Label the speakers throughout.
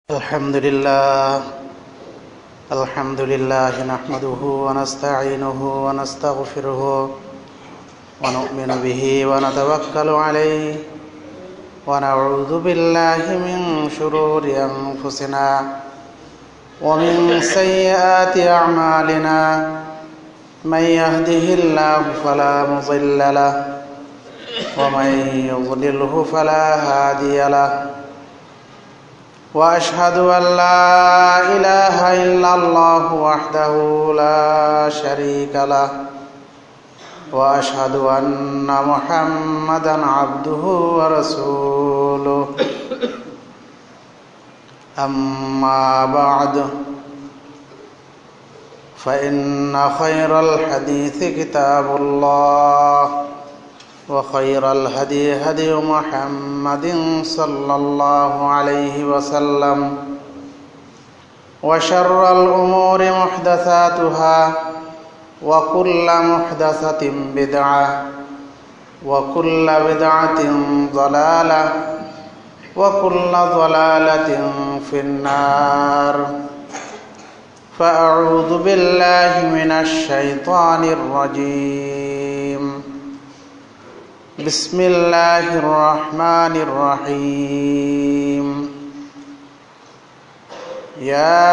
Speaker 1: الحمد لله نحمده ونستعينه ونستغفره ونؤمن به ونتوكل عليه ونعوذ بالله من شرور أنفسنا ومن سيئات أعمالنا من يهده الله فلا مضل له ومن يضلله فلا هادي له وأشهد أن لا إله إلا الله وحده لا شريك له وأشهد أن محمدا عبده ورسوله أما بعد فإن خير الحديث كتاب الله وخير الهدي هدي محمد صلى الله عليه وسلم وشر الأمور محدثاتها وكل محدثة بدعة وكل بدعة ضلالة وكل ضلالة في النار فأعوذ بالله من الشيطان الرجيم بسم الله الرحمن الرحيم يا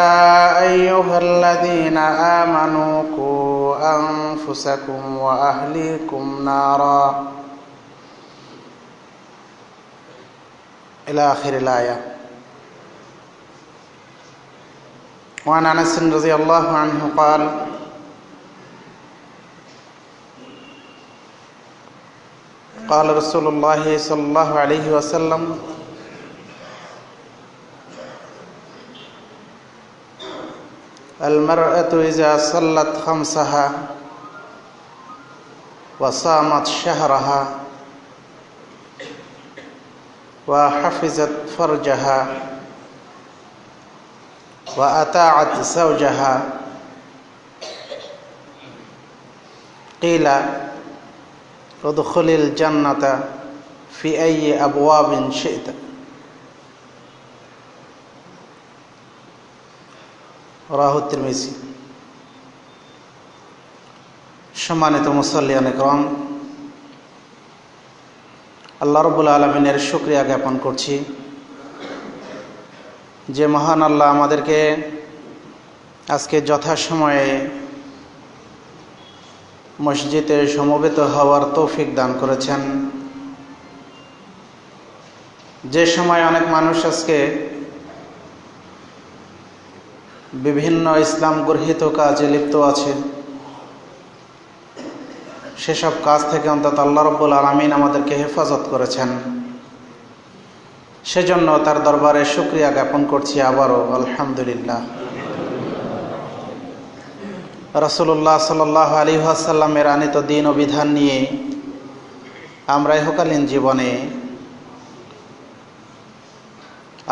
Speaker 1: أيها الذين آمنوا قوا أنفسكم وأهليكم نارا إلى آخر الآية. وعن أنس رضي الله عنه قال قال رسول الله صلى الله عليه وسلم المرأة إذا صلت خمسها وصامت شهرها وحفظت فرجها وأطاعت زوجها قيل ادخل الجنة في أي أبواب شئت. রাহু তিরমিজি। সম্মানিত মুসল্লিয়ান ইকরাম, আল্লাহ রাব্বুল আলামিনের শুকরিয়া জ্ঞাপন করছি যে মহান আল্লাহ আমাদেরকে আজকে যথাসময়ে মসজিদে সমবেত হওয়ার তৌফিক দান করেছেন। যে সময় অনেক মানুষ আজকে বিভিন্ন ইসলাম গর্হিত কাজে লিপ্ত আছে, সেসব কাজ থেকে অন্তত আল্লাহ রাব্বুল আলামিন আমাদেরকে হেফাজত করেছেন। সেজন্য তার দরবারে শুকরিয়া জ্ঞাপন করছি আবারও আলহামদুলিল্লাহ। রাসূলুল্লাহ সাল্লাল্লাহু আলাইহি ওয়াসাল্লামের আনিত দ্বীন ও বিধান নিয়ে আমরা ইহকালীন জীবনে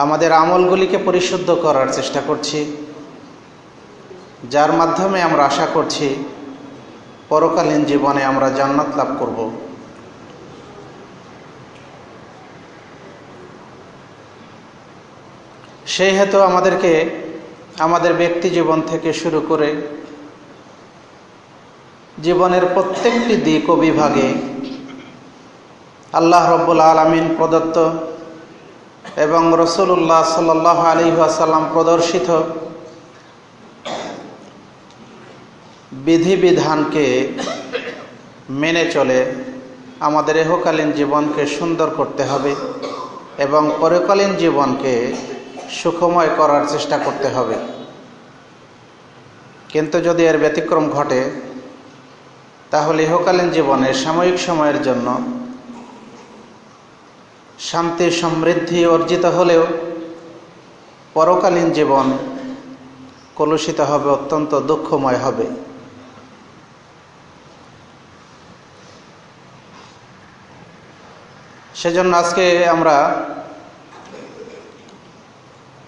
Speaker 1: আমাদের আমলগুলিকে পরিশুদ্ধ করার চেষ্টা করছি, যার মাধ্যমে আমরা আশা করছি পরকালীন জীবনে আমরা জান্নাত লাভ করব। সেই হেতু আমাদেরকে আমাদের ব্যক্তি জীবন থেকে শুরু করে জীবনের প্রত্যেকটি দিক ও বিভাগে আল্লাহ রাব্বুল আলামিন প্রদত্ত এবং রাসূলুল্লাহ সাল্লাল্লাহু আলাইহি ওয়াসাল্লাম প্রদর্শিত বিধিবিধানকে মেনে চলে আমাদের ইহকালীন জীবনকে সুন্দর করতে হবে এবং পরকালীন জীবনকে সুখময় করার চেষ্টা করতে হবে। কিন্তু যদি এর ব্যতিক্রম ঘটে তাহলে ইহকালীন জীবনে সাময়িক সময়ের জন্য শান্তি সমৃদ্ধি অর্জিত হলেও পরকালীন জীবন কলুষিত হবে, অত্যন্ত দুঃখময় হবে। সেজন্য আজকে আমরা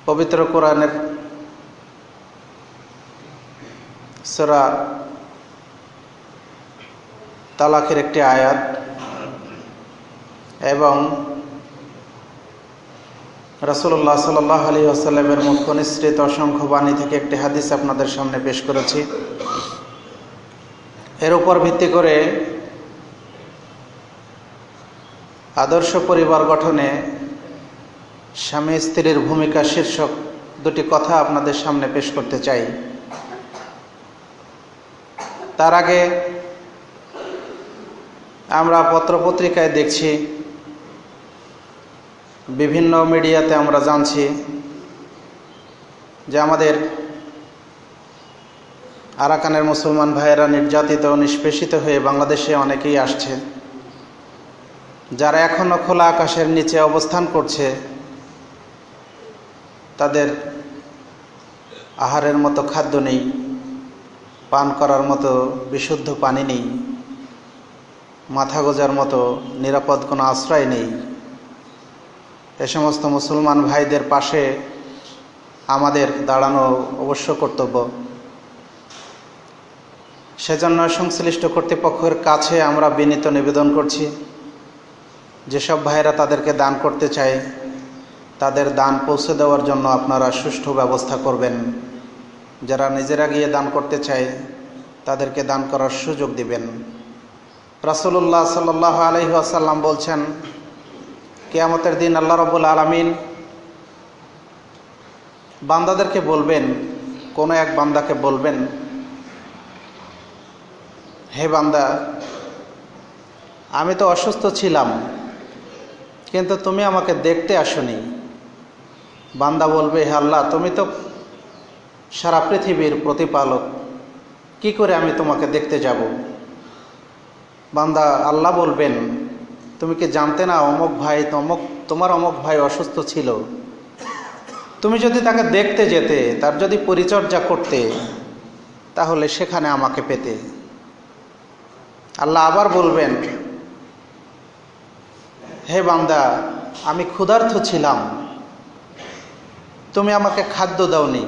Speaker 1: পবিত্র কোরআনের সূরা তালাকের একটি আয়াত এবং রাসূলুল্লাহ সাল্লাল্লাহু আলাইহি ওয়াসাল্লামের মুখ নিঃসৃত অসংখ্য বাণী থেকে একটি হাদিস আপনাদের সামনে পেশ করেছি। এর উপর ভিত্তি করে আদর্শ পরিবার গঠনে স্বামী স্ত্রীর ভূমিকা শীর্ষক দুটি কথা আপনাদের সামনে পেশ করতে চাই। তার আগে আমরা পত্রপত্রিকায় দেখছি, বিভিন্ন মিডিয়াতে আমরা জানছি যে আমাদের আরাকানের মুসলমান ভাইয়েরা নির্যাতিত ও নিষ্পেষিত হয়ে বাংলাদেশে অনেকেই আসছে। যারা এখনও খোলা আকাশের নিচে অবস্থান করছে, তাদের আহারের মতো খাদ্য নেই, পান করার মতো বিশুদ্ধ পানি নেই, মাথা গোজার মতো নিরাপদ কোনো আশ্রয় নেই। এ সমস্ত মুসলমান ভাইদের পাশে আমাদের দাঁড়ানো অবশ্য কর্তব্য। সেজন্য সংশ্লিষ্ট কর্তৃপক্ষের কাছে আমরা বিনীত নিবেদন করছি, যেসব ভাইয়েরা তাদেরকে দান করতে চায় তাদের দান পৌঁছে দেওয়ার জন্য আপনারা সুষ্ঠু ব্যবস্থা করবেন। যারা নিজেরা গিয়ে দান করতে চায় তাদেরকে দান করার সুযোগ দিবেন। রাসূলুল্লাহ সাল্লাল্লাহু আলাইহি ওয়াসাল্লাম বলছেন, কিয়ামতের দিন আল্লাহ রাব্বুল আলামিন বান্দাদেরকে বলবেন, কোনো এক বান্দাকে বলবেন, হে বান্দা, আমি তো অসুস্থ ছিলাম, কিন্তু তুমি আমাকে দেখতে আসোনি। বান্দা বলবে, হে আল্লাহ, তুমি তো সারা পৃথিবীর প্রতিপালক, কি করে আমি তোমাকে দেখতে যাব? বান্দা আল্লাহ বলবেন, তুমি কি জানতে না তোমার অমুক ভাই অসুস্থ ছিল? তুমি যদি তাকে দেখতে যেতে, তার যদি পরিচর্যা করতে, তাহলে সেখানে আমাকে পেতে। আল্লাহ আবার বলবেন, হে বান্দা, আমি ক্ষুধার্ত ছিলাম, তুমি আমাকে খাদ্য দাওনি।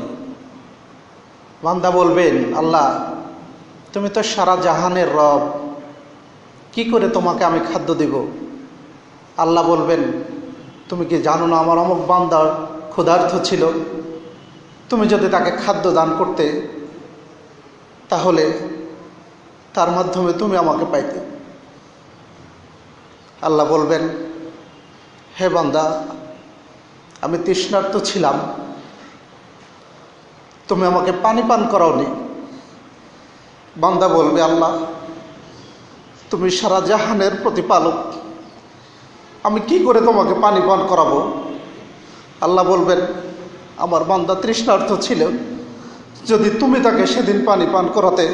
Speaker 1: বান্দা বলবেন, আল্লাহ, তুমি তো সারা জাহানের রব, কি করে তোমাকে আমি খাদ্য দিব? আল্লাহ বলবেন, তুমি কি জানো না আমার অমুক বান্দা ক্ষুধার্ত ছিল? তুমি যদি তাকে খাদ্য দান করতে, তাহলে তার মাধ্যমে তুমি আমাকে পাইতে। আল্লাহ বলবেন, হে বান্দা, আমি তৃষ্ণার্ত ছিলাম, তুমি আমাকে পানি পান করাওনি। বান্দা বলবে, আল্লাহ, তুমি সারা জাহানের প্রতিপালক, আমি কি করে তোমাকে পানি পান করাবো? আল্লাহ বলবেন, আমার বান্দা তৃষ্ণার্ত ছিল, যদি তুমি তাকে সেদিন পানি পান করাতে,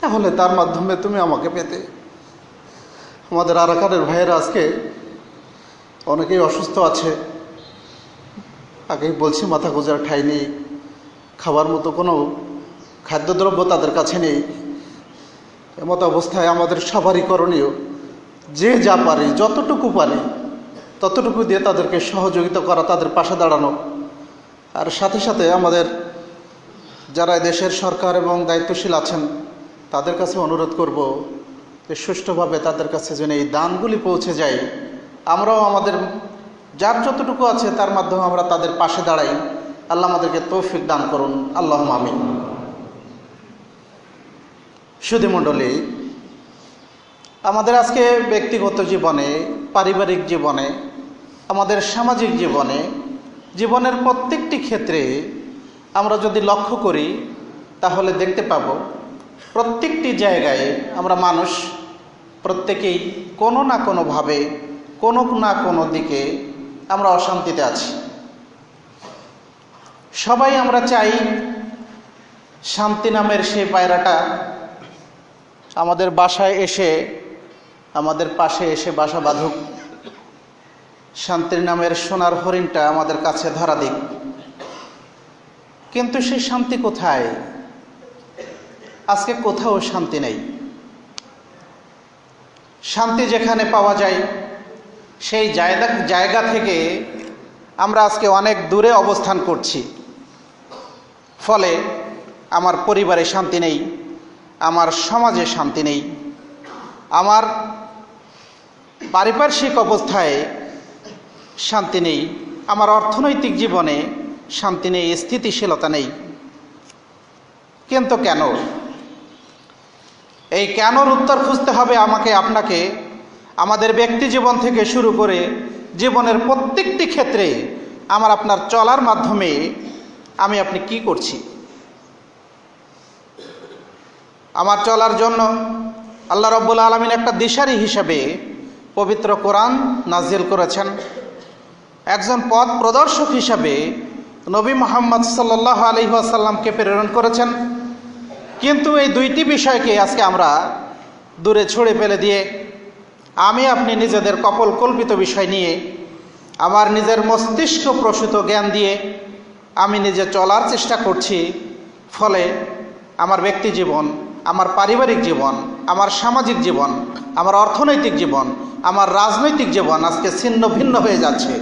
Speaker 1: তাহলে তার মাধ্যমে তুমি আমাকে পেতে। আমাদের আরাকানের ভাইয়েরা আজকে অনেকেই অসুস্থ আছে। আগেই বলছি, মাথা গোজার ঠাঁই নেই, খাবার মতো কোনো খাদ্যদ্রব্য তাদের কাছে নেই। এমতো অবস্থায় আমাদের সবারই করণীয়, যে যা পারি, যতটুকু পারি ততটুকু দিয়ে তাদেরকে সহযোগিতা করা, তাদের পাশে দাঁড়ানো। আর সাথে সাথে আমাদের যারা দেশের সরকার এবং দায়িত্বশীল আছেন, তাদের কাছে অনুরোধ করব যে সুষ্ঠুভাবে তাদের কাছে যেন এই দানগুলি পৌঁছে যায়। আমরাও আমাদের যার যতটুকু আছে তার মাধ্যমে আমরা তাদের পাশে দাঁড়াই। আল্লাহ আমাদেরকে তৌফিক দান করুন, আল্লাহুম্মা আমিন। সুধীমণ্ডলী, আমাদের আজকে ব্যক্তিগত জীবনে, পারিবারিক জীবনে, আমাদের সামাজিক জীবনে, জীবনের প্রত্যেকটি ক্ষেত্রে আমরা যদি লক্ষ্য করি, তাহলে দেখতে পাব প্রত্যেকটি জায়গায় আমরা মানুষ প্রত্যেকেই কোনো না কোনোভাবে, কোনো না কোনো দিকে আমরা অশান্তিতে আছি। সবাই আমরা চাই শান্তি নামের সেই পায়রাটা আমাদের বাসায় এসে, আমাদের পাশে এসে বাসা বাঁধুক, শান্তির নামের সোনার হরিণটা আমাদের কাছে ধরা দিক। কিন্তু সেই শান্তি কোথায়? আজকে কোথাও শান্তি নেই। শান্তি যেখানে পাওয়া যায়, সেই জায়গা থেকে আমরা আজকে অনেক দূরে অবস্থান করছি। ফলে আমার পরিবারে শান্তি নেই, আমার সমাজে শান্তি নেই, আমার পারিপার্শ্বিক অবস্থায় শান্তি নেই, আমার অর্থনৈতিক জীবনে শান্তি নেই, স্থিতিশীলতা নেই। কিন্তু কেন? এই কেনর উত্তর খুঁজতে হবে আমাকে আপনাকে। আমাদের ব্যক্তি জীবন থেকে শুরু করে জীবনের প্রত্যেকটি ক্ষেত্রে আমার আপনার চলার মাধ্যমে আমি আপনি কি করছি। আমার চলার জন্য আল্লাহ রাব্বুল আলামিন একটা দিশারি হিসাবে পবিত্র কোরআন নাজিল করেছেন। একজন পথ প্রদর্শক হিসাবে নবী মুহাম্মদ সাল্লাল্লাহু আলাইহি ওয়াসাল্লামকে প্রেরণ করেছেন। কিন্তু এই দুইটি বিষয়কে আজকে আমরা দূরে ছড়ে ফেলে দিয়ে আমি আপনি নিজেদের কল্পিত বিষয় নিয়ে আমার নিজের মস্তিষ্ক প্রসূত জ্ঞান দিয়ে আমি নিজে চলার চেষ্টা করছি। ফলে আমার ব্যক্তি জীবন, আমার পারিবারিক জীবন, আমার সামাজিক জীবন, আমার অর্থনৈতিক জীবন, আমার রাজনৈতিক জীবন আজকে ছিন্ন ভিন্ন হয়ে যাচ্ছে।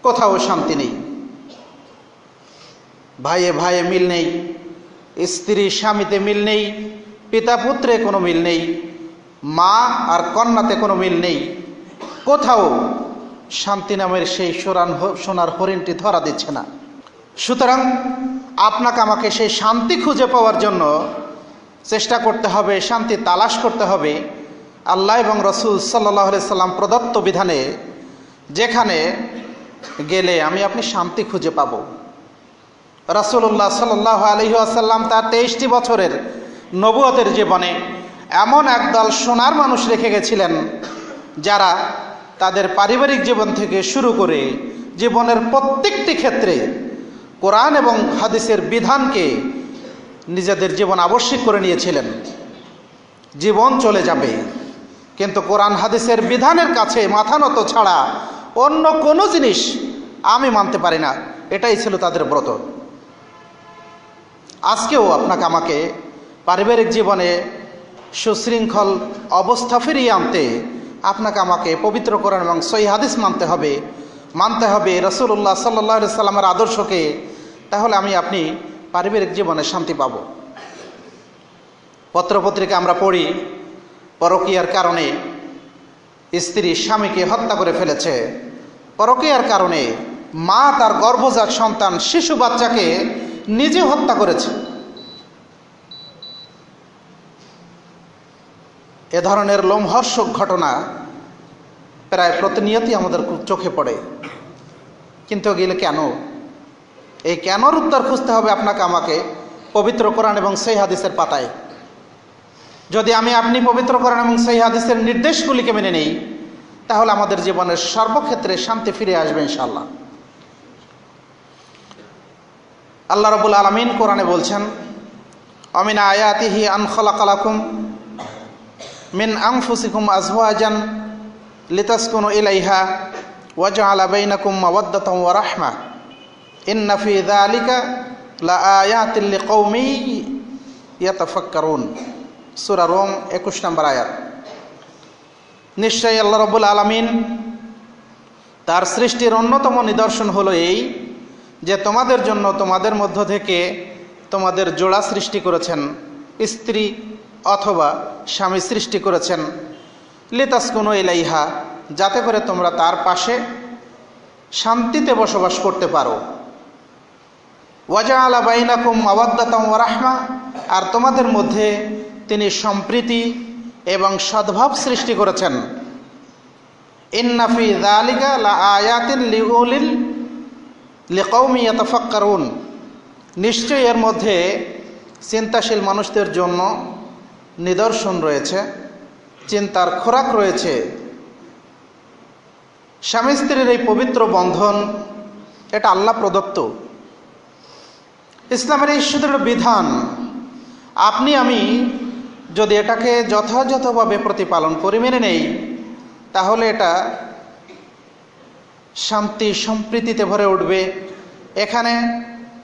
Speaker 1: কোথাও শান্তি নেই, ভাইয়ে ভাইয়ে মিল নেই, স্ত্রী স্বামীতে মিল নেই, পিতা পুত্রে কোনো মিল নেই, মা আর কন্যাতে কোনো মিল নেই। কোথাও শান্তি নামের সেই সোনার হরিণটি ধরা দিচ্ছে না। সুতরাং আপনাকে আমাকে সেই শান্তি খুঁজে পাওয়ার জন্য চেষ্টা করতে হবে, শান্তি তালাশ করতে হবে আল্লাহ এবং রসুল সাল্লাল্লাহু আলাইহি সাল্লাম প্রদত্ত বিধানে। যেখানে গেলে আমি আপনি শান্তি খুঁজে পাব। রাসূলুল্লাহ সাল্লাল্লাহু আলাইহি ওয়াসাল্লাম তার 23টি বছরের নবুয়তের জীবনে এমন একদল সোনার মানুষ রেখে গেছিলেন, যারা তাদের পারিবারিক জীবন থেকে শুরু করে জীবনের প্রত্যেকটি ক্ষেত্রে কোরআন এবং হাদিসের বিধানকে নিজেদের জীবন আবশ্যিক করে নিয়েছিলেন। জীবন চলে যাবে, কিন্তু কোরআন হাদিসের বিধানের কাছে মাথা নত ছাড়া অন্য কোনো জিনিস আমি মানতে পারি না, এটাই ছিল তাদের ব্রত। আজকেও আপনাকে আমাকে পারিবারিক জীবনে সুশৃঙ্খল অবস্থা ফিরিয়ে আনতে আপনাকে আমাকে পবিত্র কোরআন এবং সহিহ হাদিস মানতে হবে রাসূলুল্লাহ সাল্লাল্লাহু আলাইহি সাল্লামের আদর্শকে। তাহলে আমি আপনি পারিবারিক জীবনে শান্তি পাব। পত্রপত্রিকা আমরা পড়ি, পরকীয়ার কারণে স্ত্রী স্বামীকে হত্যা করে ফেলেছে। পরকীয়ার কারণে মা তার গর্ভজাত সন্তান শিশু বাচ্চাকে নিজে হত্যা করেছে। এ ধরনের লোমহর্ষক ঘটনা প্রায় প্রতিনিয়তই আমাদের চোখে পড়ে। কিন্তু গেলে কেন? এই কেনর উত্তর খুঁজতে হবে আপনাকে আমাকে পবিত্র কোরআন এবং সহিহ হাদিসের পাতায়। যদি আমি আপনি পবিত্র কোরআন এবং সহিহ হাদিসের নির্দেশগুলিকে মেনে নেই, তাহলে আমাদের জীবনের সর্বক্ষেত্রে শান্তি ফিরে আসবে ইনশাআল্লাহ। আল্লাহ রাব্বুল আলামিন কোরআনে বলছেন, আমিন আয়াতিহি আন খালাকা লাকুম মিন আনফুসিকুম আজওয়াজান লিতাসকুনু ইলাইহা ওয়া জাআলা বাইনাকুম মাওয়াদ্দাতান ওয়া রাহমা ইন্না ফি যালিকা লাআয়াতিন লিকৌমিন ইয়াতাফাক্কারুন। সূরা রোম 21 নম্বর আয়াত। নিশ্চয়ই আল্লাহ রাব্বুল আলামিন তার সৃষ্টির অন্যতম নিদর্শন হলো এই যে তোমাদের জন্য তোমাদের মধ্য থেকে তোমাদের জোড়া সৃষ্টি করেছেন, স্ত্রী অথবা স্বামী সৃষ্টি করেছেন, লিতাসকুনু ইলাইহা, যাতে করে তোমরা তার পাশে শান্তিতে বসবাস করতে পারো। ওয়া জাআলা বাইনাকুম মাওয়াদ্দাতান ওয়া রাহমা, আর তোমাদের মধ্যে তিনি সম্প্রীতি এবং সদ্ভাব সৃষ্টি করেছেন। ইন্না ফি যালিকা লাআয়াতিন লিকৌমিন ইয়াতাফাক্কারুন, নিশ্চয়ই এর মধ্যে চিন্তাশীল মানুষদের জন্য নিদর্শন রয়েছে, চিন্তার খোরাক রয়েছে। স্বামী স্ত্রীর এই পবিত্র বন্ধন এটা আল্লাহ প্রদত্ত, ইসলামের এই সুদৃঢ় বিধান। আপনি আমি যদি এটাকে যথাযথভাবে প্রতিপালন করি, মেনে নেই, তাহলে এটা শান্তি সম্প্রীতিতে ভরে উঠবে। এখানে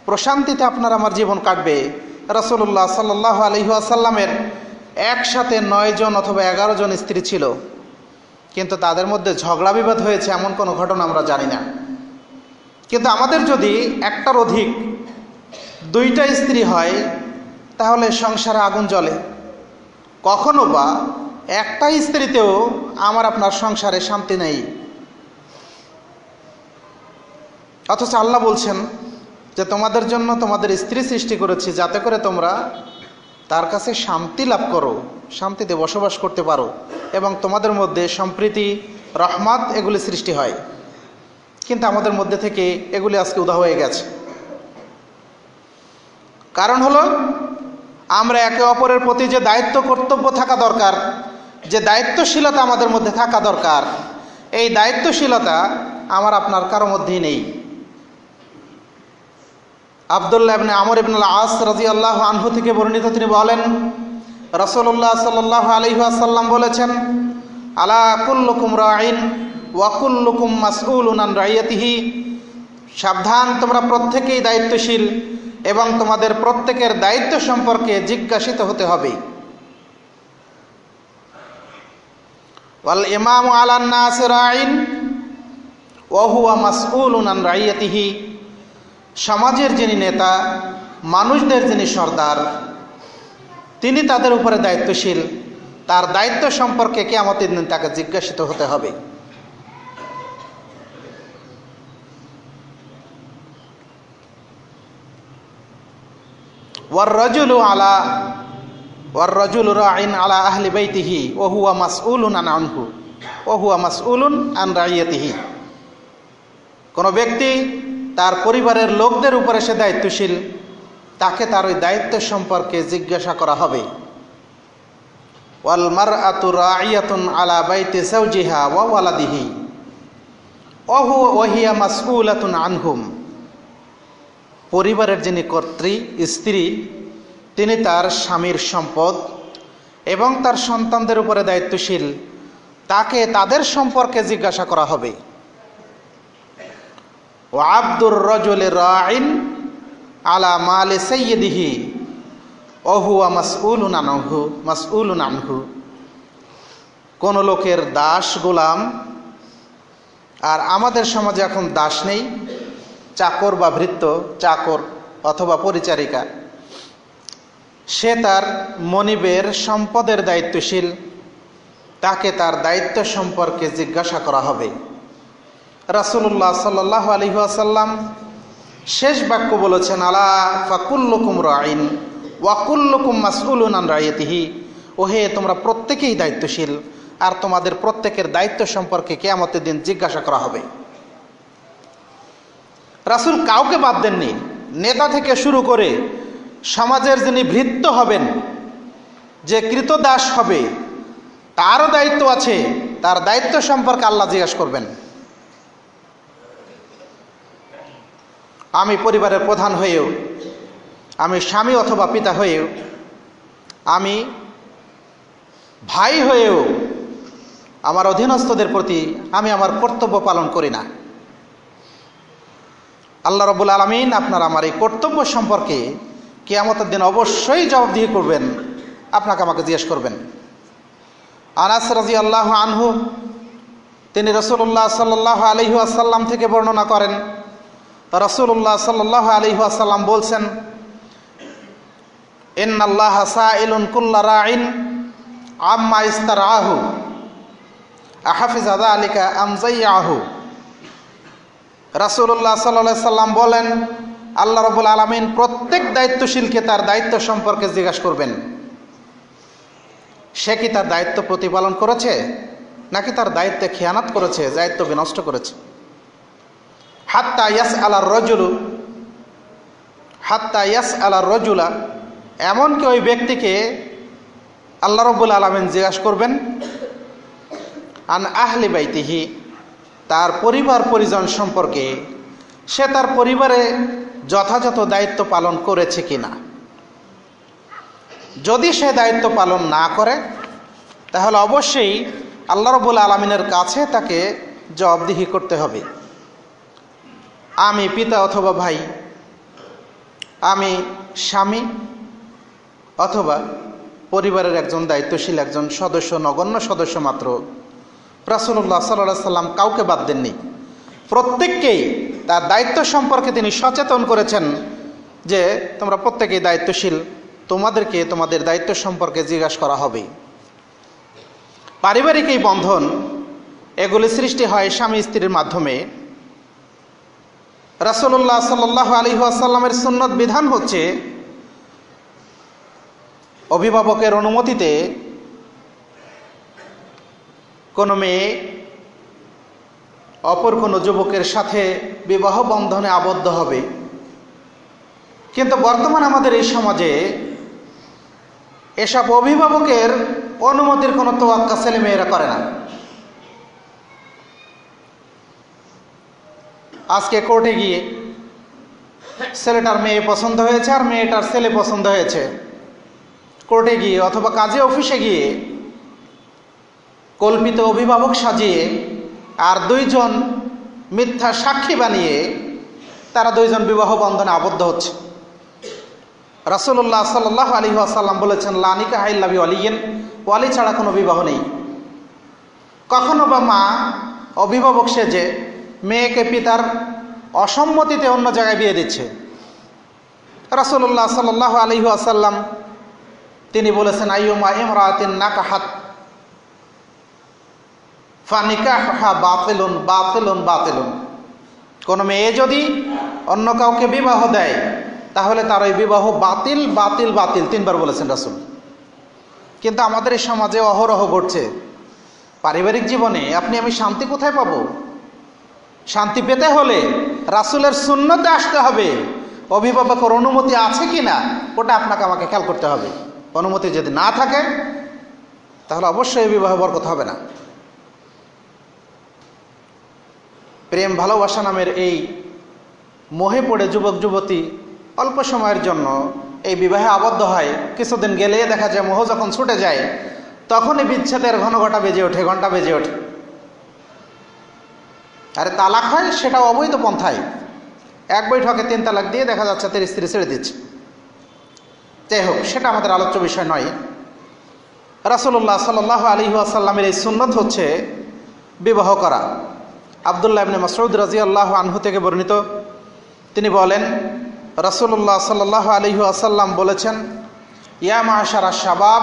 Speaker 1: প্রশান্তিতে আপনার আমার জীবন কাটবে। রাসূলুল্লাহ সাল্লাল্লাহু আলাইহি ওয়াসাল্লামের একসাথে 9 জন অথবা 11 জন স্ত্রী ছিল, কিন্তু তাদের মধ্যে ঝগড়া বিবাদ হয়েছে এমন কোনো ঘটনা আমরা জানি না। কিন্তু আমাদের যদি একটার অধিক 2টা স্ত্রী হয়, তাহলে সংসারে আগুন জ্বলে। কখনো বা একটা স্ত্রীতেও আমার আপনার সংসারে শান্তি নেই। অথচ আল্লাহ বলছেন যে তোমাদের জন্য তোমাদের স্ত্রী সৃষ্টি করেছি যাতে করে তোমরা তার কাছে শান্তি লাভ করো, শান্তিতে বসবাস করতে পারো এবং তোমাদের মধ্যে সম্প্রীতি, রহমত এগুলি সৃষ্টি হয়। কিন্তু আমাদের মধ্যে থেকে এগুলি আজকে উধাও হয়ে গেছে। কারণ হলো আমরা একে অপরের প্রতি যে দায়িত্ব কর্তব্য থাকা দরকার, যে দায়িত্বশীলতা আমাদের মধ্যে থাকা দরকার, এই দায়িত্বশীলতা আমার আপনার কারো মধ্যেই নেই। আব্দুল্লাহ ইবনে আমর ইবনে আল-আস রাদিয়াল্লাহু আনহু থেকে বর্ণিত, তিনি বলেন রাসূলুল্লাহ সাল্লাল্লাহু আলাইহি ওয়াসাল্লাম বলেছেন, আলা কুল্লুকুম রাঈন ওয়া কুল্লুকুম মাসউলুন আন রাইয়াতিহি, সাবধান তোমরা প্রত্যেকেই দায়িত্বশীল এবং তোমাদের প্রত্যেকের দায়িত্ব সম্পর্কে জিজ্ঞাসিত হতে হবে। ওয়াল ইমামু আলান নাস রাঈন ওয়া হুয়া মাসউলুন আন রাইয়াতিহি, সমাজের যিনি নেতা, মানুষদের যিনি সর্দার, তিনি তাদের উপরে দায়িত্বশীল, তার দায়িত্ব সম্পর্কে কিয়ামতের দিন তাকে জিজ্ঞাসিত হতে হবে। ওয়ার রাজুলু রাঈন আলা আহলি বাইতিহি ওয়া হুয়া মাসউলুন আনহু ওয়া হুয়া মাসউলুন আন রাইয়াতিহি, কোন ব্যক্তি তার পরিবারের লোকদের উপরে সে দায়িত্বশীল, তাকে তার ওই দায়িত্ব সম্পর্কে জিজ্ঞাসা করা হবে। ওয়াল মারআতু রাঈয়াতুন আলা বাইতি যাওজিহা ওয়া ওয়ালাদিহি ওয়া হিয়া মাসউলাতুন আনহুম, পরিবারের যিনি কর্ত্রী, স্ত্রী, তিনি তার স্বামীর সম্পদ এবং তার সন্তানদের উপরে দায়িত্বশীল, তাকে তাদের সম্পর্কে জিজ্ঞাসা করা হবে। ওয়া আবদুর রাজুলি রাঈন আলা মালি সাইয়্যিদিহি ওয়া হুয়া মাসউলুন আনহু, কোন লোকের দাস, গোলাম, আর আমাদের সমাজে এখন দাস নেই, চাকর বা ভৃত্য, চাকর অথবা পরিচারিকা, সে তার মনিবের সম্পদের দায়িত্বশীল, তাকে তার দায়িত্ব সম্পর্কে জিজ্ঞাসা করা হবে। রাসূলুল্লাহ সাল্লাল্লাহু আলাইহি ওয়াসাল্লাম শেষ বাক্য বলেছেন, আলা ফাকুল্লুকুম রাঈন ওয়া কুল্লুকুম মাসউলুন আন রাইয়াতিহি, ওহে তোমরা প্রত্যেকেই দায়িত্বশীল আর তোমাদের প্রত্যেকের দায়িত্ব সম্পর্কে কিয়ামতের দিন জিজ্ঞাসা করা হবে। রাসূল কাউকে বাদ দেননি, নেতা থেকে শুরু করে সমাজের যিনি ভৃত্য হবেন, যে কৃতদাস হবে, তারও দায়িত্ব আছে, তার দায়িত্ব সম্পর্কে আল্লাহ জিজ্ঞাসা করবেন। আমি পরিবারের প্রধান হয়েও, আমি স্বামী অথবা পিতা হয়েও, আমি ভাই হয়েও আমার অধীনস্থদের প্রতি আমি আমার কর্তব্য পালন করি না। আল্লাহ রাব্বুল আলামিন আপনার আমার এই কর্তব্য সম্পর্কে কিয়ামতের দিন অবশ্যই জবাবদিহি করবেন, আপনাকে আমাকে জিজ্ঞেস করবেন। আনাস রাদিয়াল্লাহু আনহু তিনি রাসূলুল্লাহ সাল্লাল্লাহু আলাইহি ওয়াসাল্লাম থেকে বর্ণনা করেন, রাসূলুল্লাহ সাল্লাল্লাহু আলাইহি ওয়াসাল্লাম বলছেন, ইন্নাল্লাহা সাইলুন কুল্লা রাঈন আম্মা ইস্তারআহু আহাফিজা যালিকা আম যায়্যাহু। রাসূলুল্লাহ সাল্লাল্লাহু আলাইহি সাল্লাম বলেন, আল্লাহ রাব্বুল আলামিন প্রত্যেক দায়িত্বশীলকে তার দায়িত্ব সম্পর্কে জিজ্ঞাসা করবেন, সে কি তার দায়িত্ব প্রতিপালন করেছে নাকি তার দায়িত্বে খেয়ানত করেছে, দায়িত্ব বিনষ্ট করেছে। হাত্তা ইয়াসআলার রাজুলা, এমনকি ওই ব্যক্তিকে আল্লাহ রাব্বুল আলামিন জিজ্ঞাসা করবেন আন আহলি বাইতিহি, তার পরিবার পরিজন সম্পর্কে, সে তার পরিবারে যথাযথ দায়িত্ব পালন করেছে কিনা। যদি সে দায়িত্ব পালন না করে তাহলে অবশ্যই আল্লাহ রাব্বুল আলামিনের কাছে তাকে জবাবদিহি করতে হবে। আমি পিতা অথবা ভাই, আমি স্বামী অথবা পরিবারের একজন দায়িত্বশীল একজন সদস্য, নগণ্য সদস্য মাত্র। রাসূলুল্লাহ সাল্লাল্লাহু আলাইহি সাল্লাম কাউকে বাদ দেননি, প্রত্যেককেই তার দায়িত্ব সম্পর্কে তিনি সচেতন করেছেন যে তোমরা প্রত্যেকেই দায়িত্বশীল, তোমাদেরকে তোমাদের দায়িত্ব সম্পর্কে জিজ্ঞাসা করা হবে। পারিবারিক এই বন্ধন এগুলি সৃষ্টি হয় স্বামী স্ত্রীর মাধ্যমে। রাসূলুল্লাহ সাল্লাল্লাহু আলাইহি ওয়াসাল্লামের সুন্নত বিধান হচ্ছে অভিভাবকের অনুমতিতে কোনো মেয়ে অপর কোনো যুবকের সাথে বিবাহ বন্ধনে আবদ্ধ হবে। কিন্তু বর্তমান আমাদের এই সমাজে এসব অভিভাবকের অনুমতির কোনো তোয়াক্কা ছেলেমেয়েরা করে না। আজকে কোর্টে গিয়ে ছেলেটার মেয়ে পছন্দ হয়েছে আর মেয়েটার ছেলে পছন্দ হয়েছে, কোর্টে গিয়ে অথবা কাজী অফিসে গিয়ে কল্পিত অভিভাবক সাজিয়ে আর দুইজন মিথ্যা সাক্ষী বানিয়ে তারা দুইজন বিবাহ বন্ধনে আবদ্ধ হচ্ছে। রাসূলুল্লাহ সাল্লাল্লাহু আলাইহি ওয়াসাল্লাম বলেছেন, লা নিকাহা ইল্লা বিওয়ালিয়্যিন, ওয়ালি ছাড়া কোনো বিবাহ নেই। কখনো বা মা অভিভাবক সেজে মেয়েকে পিতার অসম্মতিতে অন্য জায়গায় বিয়ে দিচ্ছে। রাসূলুল্লাহ সাল্লাল্লাহু আলাইহি ওয়াসাল্লাম তিনি বলেছেন, আইয়ুমা ইমরাতিন নাকাহাত ফানিকাহুহা বাতিলুন বাতিলুন বাতিলুন, কোনো মেয়ে যদি অন্য কাউকে বিবাহ দেয় তাহলে তার ওই বিবাহ বাতিল বাতিল বাতিল, তিনবার বলেছেন রাসূল। কিন্তু আমাদের এই সমাজে অহরহ ঘটছে। পারিবারিক জীবনে আপনি আমি শান্তি কোথায় পাবো? শান্তি পেতে হলে রাসূলের সুন্নতে আসতে হবে। অভিভাবকের অনুমতি আছে কি না ওটা আপনাকে আমাকে খেয়াল করতে হবে। অনুমতি যদি না থাকে তাহলে অবশ্যই বিবাহ বরকত হবে না। প্রেম ভালোবাসা নামের এই মোহে পড়ে যুবক যুবতী অল্প সময়ের জন্য এই বিবাহে আবদ্ধ হয়। কিছুদিন গেলে দেখা যায় মোহ যখন ছুটে যায় তখনই বিচ্ছেদের ঘটা বেজে ওঠে, ঘন্টা বেজে ওঠে। আরে তালাক হয় সেটাও অবৈধ পন্থায়, এক বৈঠকে 3 তালাক দিয়ে দেখা যাচ্ছে তার স্ত্রী ছেড়ে দিচ্ছে। যাই হোক, সেটা আমাদের আলোচ্য বিষয় নয়। রাসূলুল্লাহ সাল্লাল্লাহু আলাইহি ওয়াসাল্লামের এই সুন্নত হচ্ছে বিবাহ করা। আব্দুল্লাহ ইবনে মাসউদ রাদিয়াল্লাহু আনহু থেকে বর্ণিত, তিনি বলেন, রাসূলুল্লাহ সাল্লাল্লাহু আলাইহি ওয়াসাল্লাম বলেছেন, ইয়া মা'শারাশ শাবাব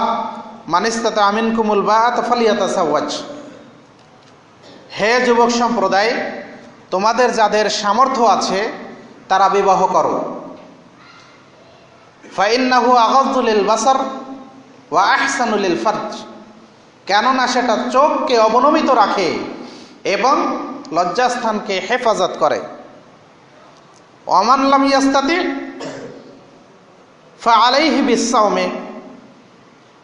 Speaker 1: মান ইসতাতা মিনকুমুল বাআত ফালিয়াতাসাওয়াজ, হে যুবক সম্প্রদায়, তোমাদের যাদের সামর্থ্য আছে তারা বিবাহ করো। ফাইন্নাহু আগাযযু লিল বাসার ওয়া আহসানু লিল ফারজ, কেননা সেটা চোখকে অবনমিত রাখে এবং লজ্জাস্থানকে হেফাজত করে। ওয়ামান লাম ইয়াস্তাতি ফাআলাইহি বিস-সাওমি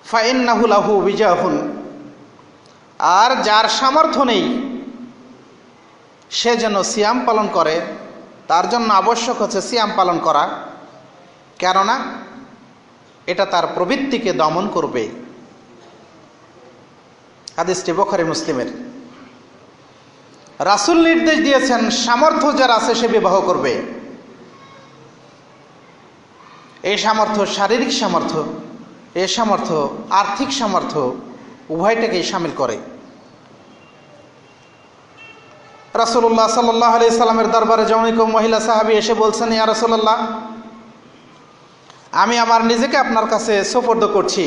Speaker 1: ফাইন্নাহু লাহু বিজাহুন, আর যার সামর্থ্য নেই সে যেন সিয়াম পালন করে, তার জন্য আবশ্যক হচ্ছে সিয়াম পালন করা, কেননা এটা তার প্রবৃত্তিকে দমন করবে। হাদিসটি বুখারী মুসলিমের। রাসূল নির্দেশ দিয়েছেন সামর্থ্য যার আছে সে বিবাহ করবে। এই সামর্থ্য শারীরিক সামর্থ্য, এই সামর্থ্য আর্থিক সামর্থ্য, উভয়টাকেই শামিল করে। রাসূলুল্লাহ সাল্লাল্লাহু আলাইহি সাল্লামের দরবারে জনৈক মহিলা সাহাবী এসে বলছেন, ইয়া রাসূলুল্লাহ, আমি আমার নিজেকে আপনার কাছে সুপর্দ করছি,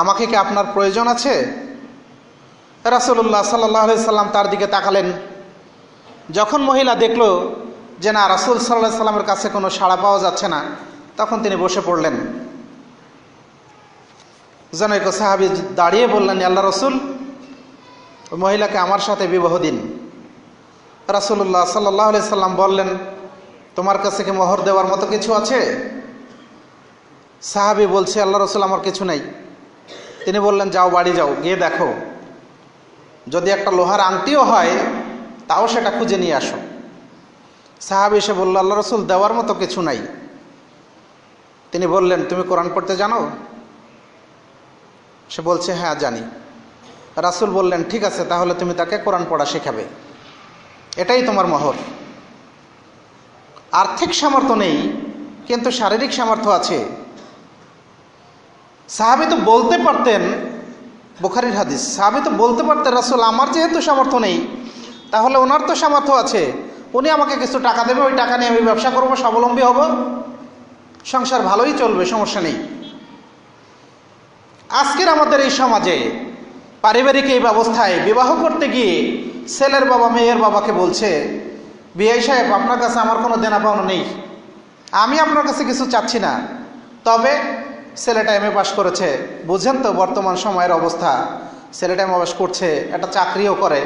Speaker 1: আমাকে কি আপনার প্রয়োজন আছে? রাসূলুল্লাহ সাল্লাল্লাহু আলাইহি সাল্লাম তার দিকে তাকালেন। যখন মহিলা দেখল যে না, রাসূল সাল্লাল্লাহু আলাইহি সাল্লামের কাছে কোনো সাড়া পাওয়া যাচ্ছে না, তখন তিনি বসে পড়লেন। জনৈক সাহাবী দাঁড়িয়ে বললেন, আল্লাহ রাসূল, ওই মহিলাকে আমার সাথে বিবাহ দিন। রাসূলুল্লাহ সাল্লাল্লাহু আলাইহি সাল্লাম বললেন, তোমার কাছে কি মোহর দেওয়ার মতো কিছু আছে? সাহাবী বলছে, আল্লাহ রাসূল, আমার কিছু নেই। তিনি বললেন, যাও, বাড়ি যাও, গিয়ে দেখো, যদি একটা লোহার আংটিও হয় তাও সেটা খুঁজে নিয়ে আসো। সাহাবী এসে বলল, আল্লাহ রাসূল, দেওয়ার মতো কিছু নাই। তিনি বললেন, তুমি কোরআন পড়তে জানো? সে বলছে, হ্যাঁ জানি। রাসূল বললেন, ঠিক আছে, তাহলে তুমি তাকে কোরআন পড়া শেখাবে, এটাই তোমার মোহর। আর্থিক সামর্থ্য নেই কিন্তু শারীরিক সামর্থ্য আছে। সাহাবী তো বলতে পারতেন, বুখারীর হাদিস, সাহাবী তো বলতে পারতেন, রাসূল, আমার যেহেতু সামর্থ্য নেই তাহলে ওনার তো সামর্থ্য আছে, উনি আমাকে কিছু টাকা দেবে, ওই টাকা নিয়ে আমি ব্যবসা করব, স্বাবলম্বী হব, সংসার ভালোই চলবে, সমস্যা নেই। আজকের আমাদের এই সমাজে পারিবারিক এই ব্যবস্থায় বিবাহ করতে গিয়ে ছেলের বাবা মেয়ের বাবাকে বলছে বিআই সাহেব, আপনার কাছে আমার কোনো দেনা পাওনা নেই, আমি আপনার কাছে কিছু চাচ্ছি না, তবে ছেলেটা এমএ পাস করেছে, বুঝেন তো বর্তমান সময়ের অবস্থা, ছেলেটা এমএ পাস করছে, একটা চাকরিও করে,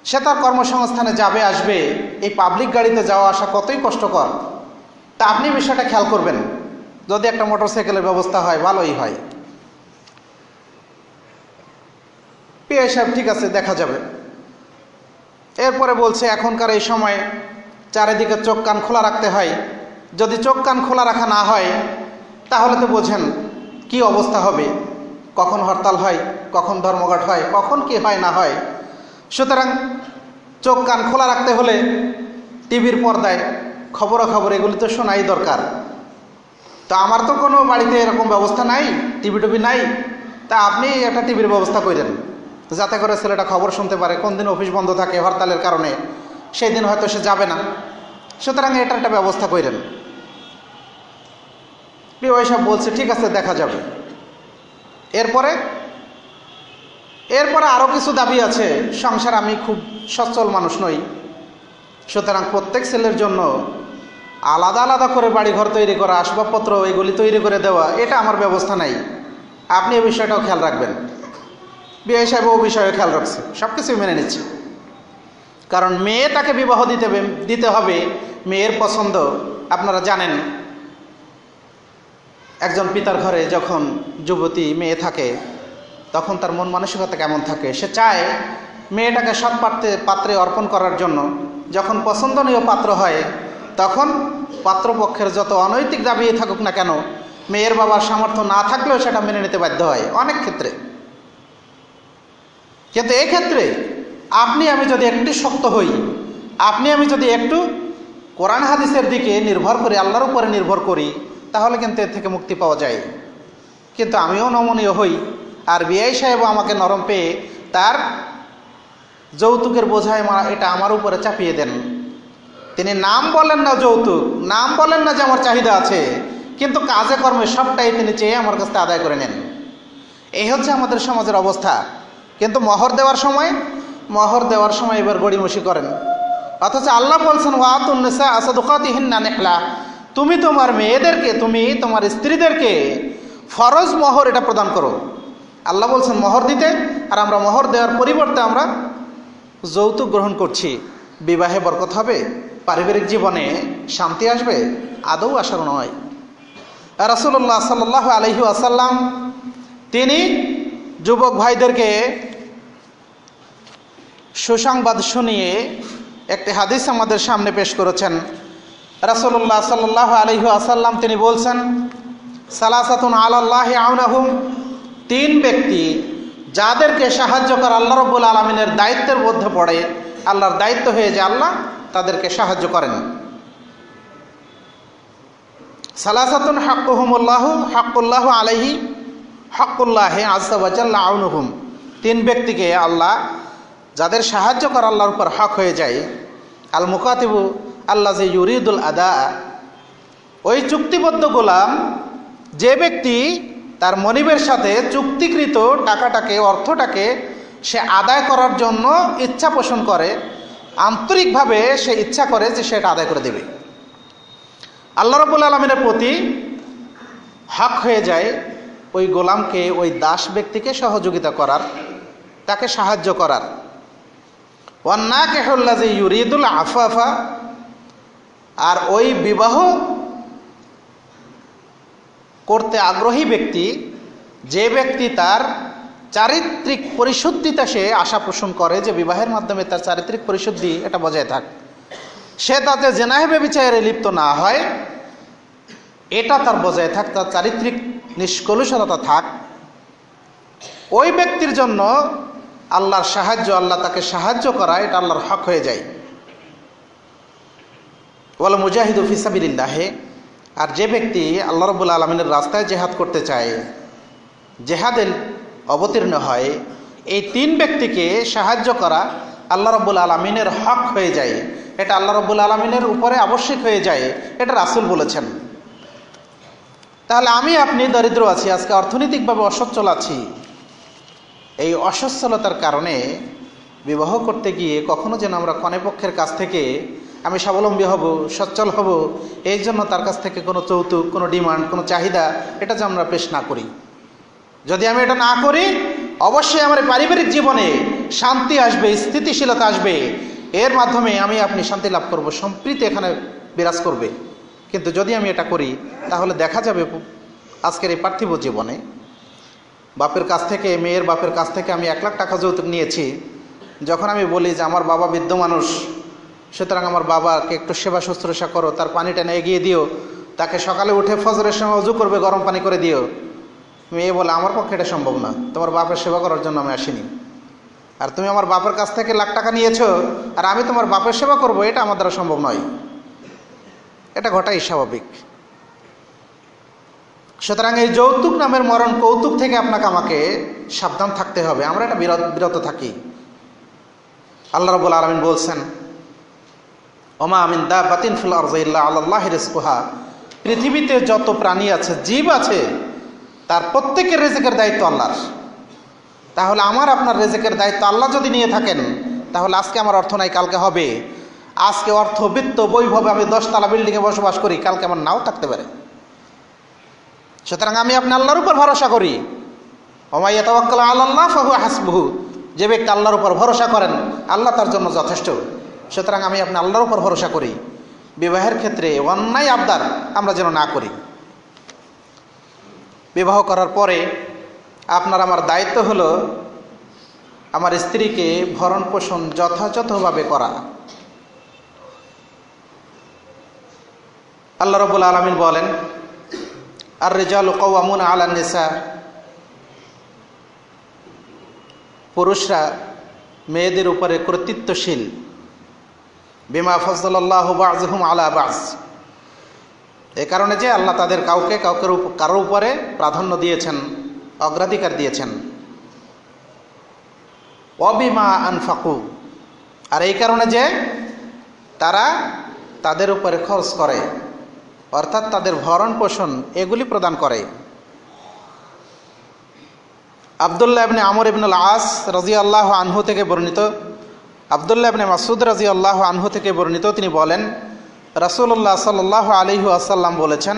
Speaker 1: সে তার কর্মসংস্থানে যাবে আসবে, এই পাবলিক গাড়িতে যাওয়া আসা কতই কষ্টকর, তা আপনি বিষয়টা খেয়াল করবেন, যদি একটা মোটরসাইকেলের ব্যবস্থা হয় ভালোই হয়। পিআই সাহেব ঠিক আছে, দেখা যাবে। এরপরে বলছে এখনকার এই সময় চারিদিকে চোখ কান খোলা রাখতে হয়, যদি চোখ কান খোলা রাখা না হয় তাহলে তো বোঝেন কি অবস্থা হবে, কখন হরতাল হয়, কখন ধর্মঘট হয়, কখন কি হয় না হয়। সুতরাং চোখ কান খোলা রাখতে হলে টিভির পর্দায় খবরাখবর এগুলি তো শোনাই দরকার। তো আমার তো কোনো বাড়িতে এরকম ব্যবস্থা নাই, টিভি টিভি নাই, তা আপনি একটা টিভির ব্যবস্থা করেন যাতে করে ছেলেটা খবর শুনতে পারে। কোন দিন অফিস বন্ধ থাকে হরতালের কারণে, সেই দিন হয়তো সে যাবে না, সুতরাং এটার একটা ব্যবস্থা করেন। পিআই সাহেব বলছে ঠিক আছে, দেখা যাবে। এরপরে আরও কিছু দাবি আছে। সংসার, আমি খুব সচ্ছল মানুষ নই, সুতরাং প্রত্যেক ছেলের জন্য আলাদা আলাদা করে বাড়িঘর তৈরি করা, আসবাবপত্র এগুলি তৈরি করে দেওয়া, এটা আমার ব্যবস্থা নাই, আপনি এই বিষয়টাও খেয়াল রাখবেন। বিআই সাহেব ও বিষয়ে খেয়াল রাখছে, সব কিছুই মেনে নিচ্ছে, কারণ মেয়েটাকে বিবাহ দিতে হবে, মেয়ের পছন্দ। আপনারা জানেন একজন পিতার ঘরে যখন যুবতী মেয়ে থাকে তখন তার মন মানসিকতা কেমন থাকে, সে চায় মেয়েটাকে সৎ পাত্রে অর্পণ করার জন্য। যখন পছন্দনীয় পাত্র হয় তখন পাত্রপক্ষের যত অনৈতিক দাবি থাকুক না কেন, মেয়ের বাবার সামর্থ্য না থাকলেও সেটা মেনে নিতে বাধ্য হয় অনেক ক্ষেত্রে। কিন্তু এই ক্ষেত্রে আপনি আমি যদি একটু শক্ত হই, আপনি আমি যদি একটু কোরআন হাদিসের দিকে নির্ভর করি, আল্লাহর উপরে নির্ভর করি, তাহলে কিন্তু এর থেকে মুক্তি পাওয়া যায়। কিন্তু আমিও নমনীয় হই, আর বিআই সাহেবও আমাকে নরম পেয়ে তার যৌতুকের বোঝায় এটা আমার উপরে চাপিয়ে দেন। তিনি নাম বলেন না যৌতুক, নাম বলেন না যে আমার চাহিদা আছে, কিন্তু কাজে কর্মে সবটাই তিনি চেয়ে আমার কাছে আদায় করে নেন। এই হচ্ছে আমাদের সমাজের অবস্থা। কিন্তু মোহর দেওয়ার সময় এবার গড়িমসি করেন, অথচ আল্লাহ বলছেন ওয়াতুন নিসা সাদুকাতিহিন্না নিহলা, তুমি তোমার মেয়েদেরকে, তুমি তোমার স্ত্রীদেরকে ফরজ মোহর এটা প্রদান করো। আল্লাহ বলছেন মোহর দিতে, আর আমরা মোহর দেওয়ার পরিবর্তে আমরা যৌতুক গ্রহণ করছি। বিবাহে বরকত হবে, পারিবারিক জীবনে শান্তি আসবে, আদৌ আসার নয়। রাসূলুল্লাহ সাল্লাল্লাহু আলাইহি ওয়াসাল্লাম তিনি যুবক ভাইদেরকে সুসংবাদ শুনিয়ে একটি হাদিস আমাদের সামনে পেশ করেছেন। রাসূলুল্লাহ সাল্লাল্লাহু আলাইহি ওয়াসাল্লাম তিনি বলছেন, সালাসাতুন আলাল্লাহি আউনাহুম, তিন ব্যক্তি যাদেরকে সাহায্য করা আল্লাহ রাব্বুল আলামিনের দায়িত্বের মধ্যে পড়ে, আল্লাহর দায়িত্ব হয়ে যে আল্লাহ তাদেরকে সাহায্য করেন। সালাসাতুন হাক্কুল্লাহু আলাইহি হাক্কুল্লাহি আযজা ওয়া জাল্লা আউনুহুম, তিন ব্যক্তিকে আল্লাহ যাদের সাহায্য করা আল্লাহর উপর হক হয়ে যায়। আল মুকাতিবু আল্লাযী ইউরিদুল আদা, ওই চুক্তিবদ্ধ গোলাম, যে ব্যক্তি তার মনিবের সাথে চুক্তিকৃত টাকাটাকে, অর্থটাকে সে আদায় করার জন্য ইচ্ছা পোষণ করে, আন্তরিকভাবে সে ইচ্ছা করে যে সেটা আদায় করে দেবে। আল্লাহ রাব্বুল আলামিনের প্রতি হক হয়ে যায় ওই গোলামকে, ওই দাস ব্যক্তিকে সহযোগিতা করার, তাকে সাহায্য করার। ওয়ান্নাকিহুল্লাযী ইউরিদুল আফাফা, আর ওই বিবাহ করতে আগ্রহী ব্যক্তি, যে ব্যক্তি তার চারিত্রিক পরিশুদ্ধিতা সে আশা পোষণ করে যে বিবাহের মাধ্যমে তার চারিত্রিক পরিশুদ্ধি এটা বজায় থাক, সে তাতে জেনাহে ব্যভিচারে লিপ্ত না হয়, এটা তার বজায় থাক, তার চারিত্রিক নিষ্কলুষতা থাক, ওই ব্যক্তির জন্য আল্লাহর সাহায্য, আল্লাহ তাকে সাহায্য করা, এটা আল্লাহর হক হয়ে যায়। ওয়াল মুজাহিদু ফি সাবিলিল্লাহ, আর যে ব্যক্তি আল্লাহ রাব্বুল আলামিনের রাস্তায় জেহাদ করতে চায়, জেহাদে অবতীর্ণ হয়, এই তিন ব্যক্তিকে সাহায্য করা আল্লাহ রাব্বুল আলামিনের হক হয়ে যায়, এটা আল্লাহ রাব্বুল আলামিনের উপরে আবশ্যক হয়ে যায়, এটা রাসূল বলেছেন। তাহলে আমি আপনি দরিদ্র আছি, আজকে অর্থনৈতিকভাবে অসচ্ছল আছি, এই অসচ্ছলতার কারণে বিবাহ করতে গিয়ে কখনো যেন আমরা কনেপক্ষের কাছ থেকে আমি স্বাবলম্বী হব, সচ্ছল হব, এই জন্য তার কাছ থেকে কোনো যৌতুক, কোনো ডিমান্ড, কোনো চাহিদা এটা যেন আমরা পেশ না করি। যদি আমি এটা না করি, অবশ্যই আমার পারিবারিক জীবনে শান্তি আসবে, স্থিতিশীলতা আসবে, এর মাধ্যমে আমি আপনি শান্তি লাভ করব, সম্প্রীতি এখানে বিরাজ করবে। কিন্তু যদি আমি এটা করি, তাহলে দেখা যাবে আজকের এই পার্থিব জীবনে বাপের কাছ থেকে, মেয়ের বাপের কাছ থেকে আমি 1 লাখ টাকা যৌতুক নিয়েছি, যখন আমি বলি যে আমার বাবা বৃদ্ধ মানুষ, সুতরাং আমার বাবাকে একটু সেবা শুশ্রূষা করো, তার পানিটা এগিয়ে দিও, তাকে সকালে উঠে ফজরের সময় ওযু করবে, গরম পানি করে দিও, মেয়ে বলে আমার পক্ষে এটা সম্ভব না, তোমার বাপের সেবা করার জন্য আমি আসিনি। আর তুমি আমার বাপের কাছ থেকে 1 লাখ টাকা নিয়েছো, আর আমি তোমার বাপের সেবা করব, এটা আমার দ্বারা সম্ভব নয়। এটা ঘটাই স্বাভাবিক। সুতরাং এই যৌতুক নামের মরণ কৌতুক থেকে আপনাকে আমাকে সাবধান থাকতে হবে, আমরা এটা বিরত থাকি। আল্লাহ রাব্বুল আলামিন বলছেন, ওমা মিন দাব্বাতিন ফিল আরদি ইল্লা আলাল্লাহি রিজকুহা, পৃথিবীতে যত প্রাণী আছে, জীব আছে, তার প্রত্যেকের রিজিকের দায়িত্ব আল্লাহর। তাহলে আমার আপনার রিজিকের দায়িত্ব আল্লাহ যদি নিয়ে থাকেন, তাহলে আজকে আমার অর্থ নাই, কালকে হবে। আজকে অর্থ, বিত্ত, বৈভবে আমি 10 তলা বিল্ডিংয়ে বসবাস করি, কালকে আমার নাও থাকতে পারে। সুতরাং আমি আপনি আল্লাহর উপর ভরসা করি। ওমা ইয়াতাওয়াক্কালু আলাল্লাহ ফাহুয়া হাসবুহু, যে ব্যক্তি আল্লাহর উপর ভরসা করেন, আল্লাহ তার জন্য যথেষ্ট। সুতরাং আমি আপনি আল্লাহর উপর ভরসা করি। বিবাহের ক্ষেত্রে অন্যায় আবদার আমরা যেন না করি। বিবাহ করার পরে আপনার আমার দায়িত্ব হলো আমার স্ত্রীকে ভরণ পোষণ যথাযথভাবে করা। আল্লাহ রাব্বুল আলামিন বলেন, আর রিজালু কাওয়ামুনা আলান নিসা, পুরুষরা মেয়েদের উপরে কর্তৃত্বশীল। বিমা ফাজ্জালাল্লাহু বা'যুহুম আলা বা'য, এ কারণে যে আল্লাহ তাদের কারো উপরে প্রাধান্য দিয়েছেন, অগ্রাধিকার দিয়েছেন। ওয়াবিমা আনফাকু, আর এই কারণে যে তারা তাদের উপরে খরচ করে, অর্থাৎ তাদের ভরণ পোষণ এগুলি প্রদান করে। আব্দুল্লাহ ইবনে আমর ইবনে আল-আস রাদিয়াল্লাহু আনহু থেকে বর্ণিত, আব্দুল্লাহ ইবনে মাসউদ রাদিয়াল্লাহু আনহু থেকে বর্ণিত, তিনি বলেন রাসূলুল্লাহ সাল্লাল্লাহু আলাইহি ওয়াসাল্লাম বলেছেন,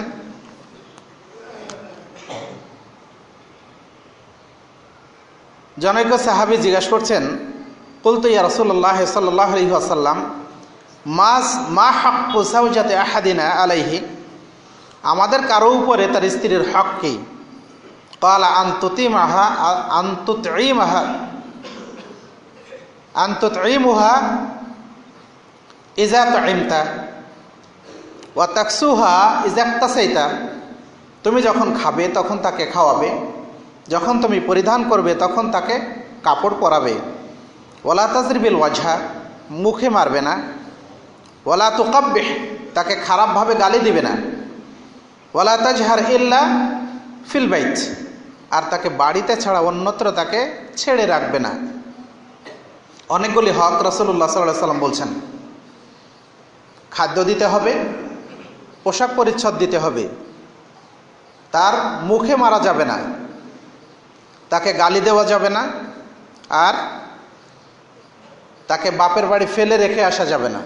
Speaker 1: জনৈক সাহাবী জিজ্ঞাসা করছেন, কুলতু ইয়া রাসূলুল্লাহ সাল্লাল্লাহু আলাইহি ওয়াসাল্লাম মা হাক্কু যাওজাতি আহাদিনা আলাইহি, আমাদের কারো উপরে তার স্ত্রীর হক কি? ক্বালা আন তুতঈমুহা ইযা তুঈমতা ওয়া তাকসুহা ইযা ইকতাসাইতা, তুমি যখন খাবে তখন তাকে খাওয়াবে, যখন তুমি পরিধান করবে তখন তাকে কাপড় পরাবে। ওয়ালা তাজরিবিল ওয়াজহা, মুখে মারবে না। ওয়ালা তুকাব্বিহ, তাকে খারাপভাবে গালি দিবে না। ওয়ালা তাজহার ইল্লা ফিল বাইত, আর তাকে বাড়িতে ছাড়া অন্যত্র তাকে ছেড়ে রাখবে না। অনেকগুলি হক রাসূলুল্লাহ সাল্লাল্লাহু আলাইহি ওয়াসাল্লাম বলছেন। খাদ্য দিতে হবে, পোশাক পরিচ্ছদ দিতে হবে, তার মুখে মারা যাবে না, তাকে গালি দেওয়া যাবে না, আর তাকে বাপের বাড়ি ফেলে রেখে আসা যাবে না।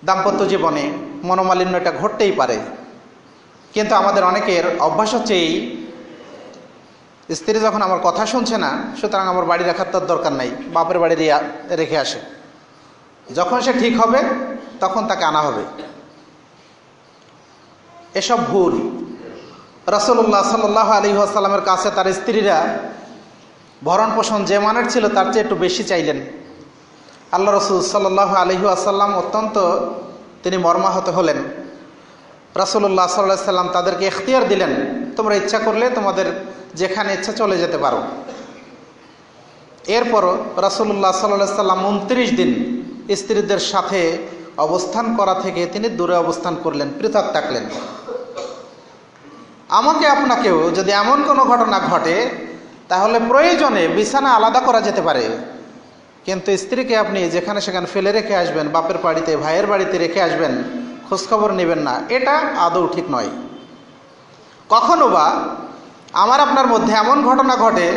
Speaker 1: দাম্পত্য জীবনে মনোমালিন্য এটা ঘটতেই পারে, কিন্তু আমাদের অনেকের অভ্যাস হচ্ছে এই, স্ত্রী যখন আমার কথা শুনছে না, সুতরাং আমার বাড়ি রাখার তার দরকার নাই, বাপের বাড়ি রেখে আসে, যখন সে ঠিক হবে তখন তাকে আনা হবে। এসব ভুল। রাসূলুল্লাহ সাল্লাল্লাহু আলাইহি ওয়াসাল্লামের কাছে তার স্ত্রীরা ভরণ পোষণ যে মানের ছিল তার চেয়ে একটু বেশি চাইলেন। আল্লাহ রাসূল সাল্লাল্লাহু আলাইহি ওয়াসাল্লাম অত্যন্ত তিনি মর্মাহত হলেন। রাসূলুল্লাহ সাল্লাল্লাহু আলাইহি ওয়াসাল্লাম তাদেরকে ইখতিয়ার দিলেন, তোমরা ইচ্ছা করলে তোমাদের যেখানে ইচ্ছা চলে যেতে পারো। এরপরও রাসূলুল্লাহ সাল্লাল্লাহু আলাইহি ওয়াসাল্লাম 29 দিন স্ত্রীদের সাথে অবস্থান করা থেকে তিনি দূরে অবস্থান করলেন, পৃথক থাকলেন। আমাকে আপনাকেও যদি এমন কোনো ঘটনা ঘটে, তাহলে প্রয়োজনে বিছানা আলাদা করা যেতে পারে, কিন্তু স্ত্রীকে আপনি যেখানে সেখানে ফেলে রেখে আসবেন, বাপের বাড়িতে, ভাইয়ের বাড়িতে রেখে আসবেন, খোঁজখবর নেবেন না, এটা আদৌ ঠিক নয়। কখনো বা আমার আপনার মধ্যে এমন ঘটনা ঘটে,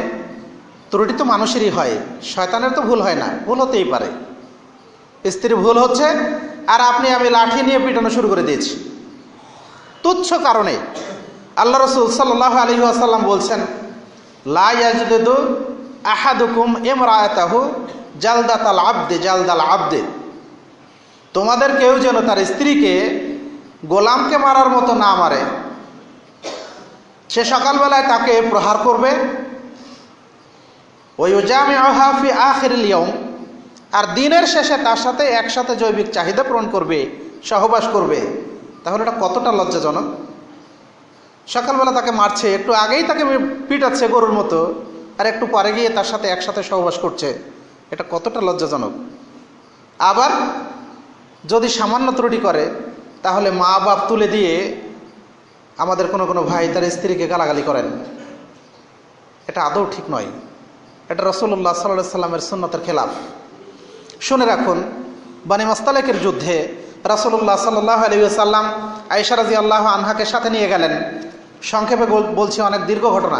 Speaker 1: ত্রুটি তো মানুষেরই হয়, শয়তানের তো ভুল হয় না, ভুল হতেই পারে। স্ত্রীর ভুল হচ্ছে আর আমি লাঠি নিয়ে পিটানো শুরু করে দিয়েছি তুচ্ছ কারণে। আল্লাহ রসুল সাল্লাল্লাহু আলাইহি ওয়াসাল্লাম বলছেন, লা ইয়াজলিদু আহাদুকুম ইমরাআতাহু জালদাতাল আবদে জালদাল আবদে, তোমাদের কেউ যেন তার স্ত্রীকে গোলামকে মারার মতো না মারে। সে সকালবেলায় তাকে প্রহার করবে, ওয়াইউজামিউহা ফি আখিরিল ইয়াউম, আর দিনের শেষে তার সাথে একসাথে জৈবিক চাহিদা পূরণ করবে, সহবাস করবে। তাহলে এটা কতটা লজ্জাজনক। সকালবেলা তাকে মারছে, একটু আগেই তাকে পিটাচ্ছে গরুর মতো, আর একটু পরে গিয়ে তার সাথে একসাথে সহবাস করছে। এটা কতটা লজ্জাজনক। আবার যদি সামান্য ত্রুটি করে তাহলে মা বাপ তুলে দিয়ে আমাদের কোনো কোনো ভাই তার স্ত্রীকে গালাগালি করেন। এটা আদৌ ঠিক নয়, এটা রাসূলুল্লাহ সাল্লাল্লাহু আলাইহি সাল্লামের সুন্নতের খেলাফ। শুনে রাখুন, বানি মাসতালেকের যুদ্ধে রাসূলুল্লাহ সাল্লাল্লাহু আলাইহি ওয়াসাল্লাম আয়েশা রাদিয়াল্লাহু আনহাকে সাথে নিয়ে গেলেন। সংক্ষেপে বলছি, অনেক দীর্ঘ ঘটনা।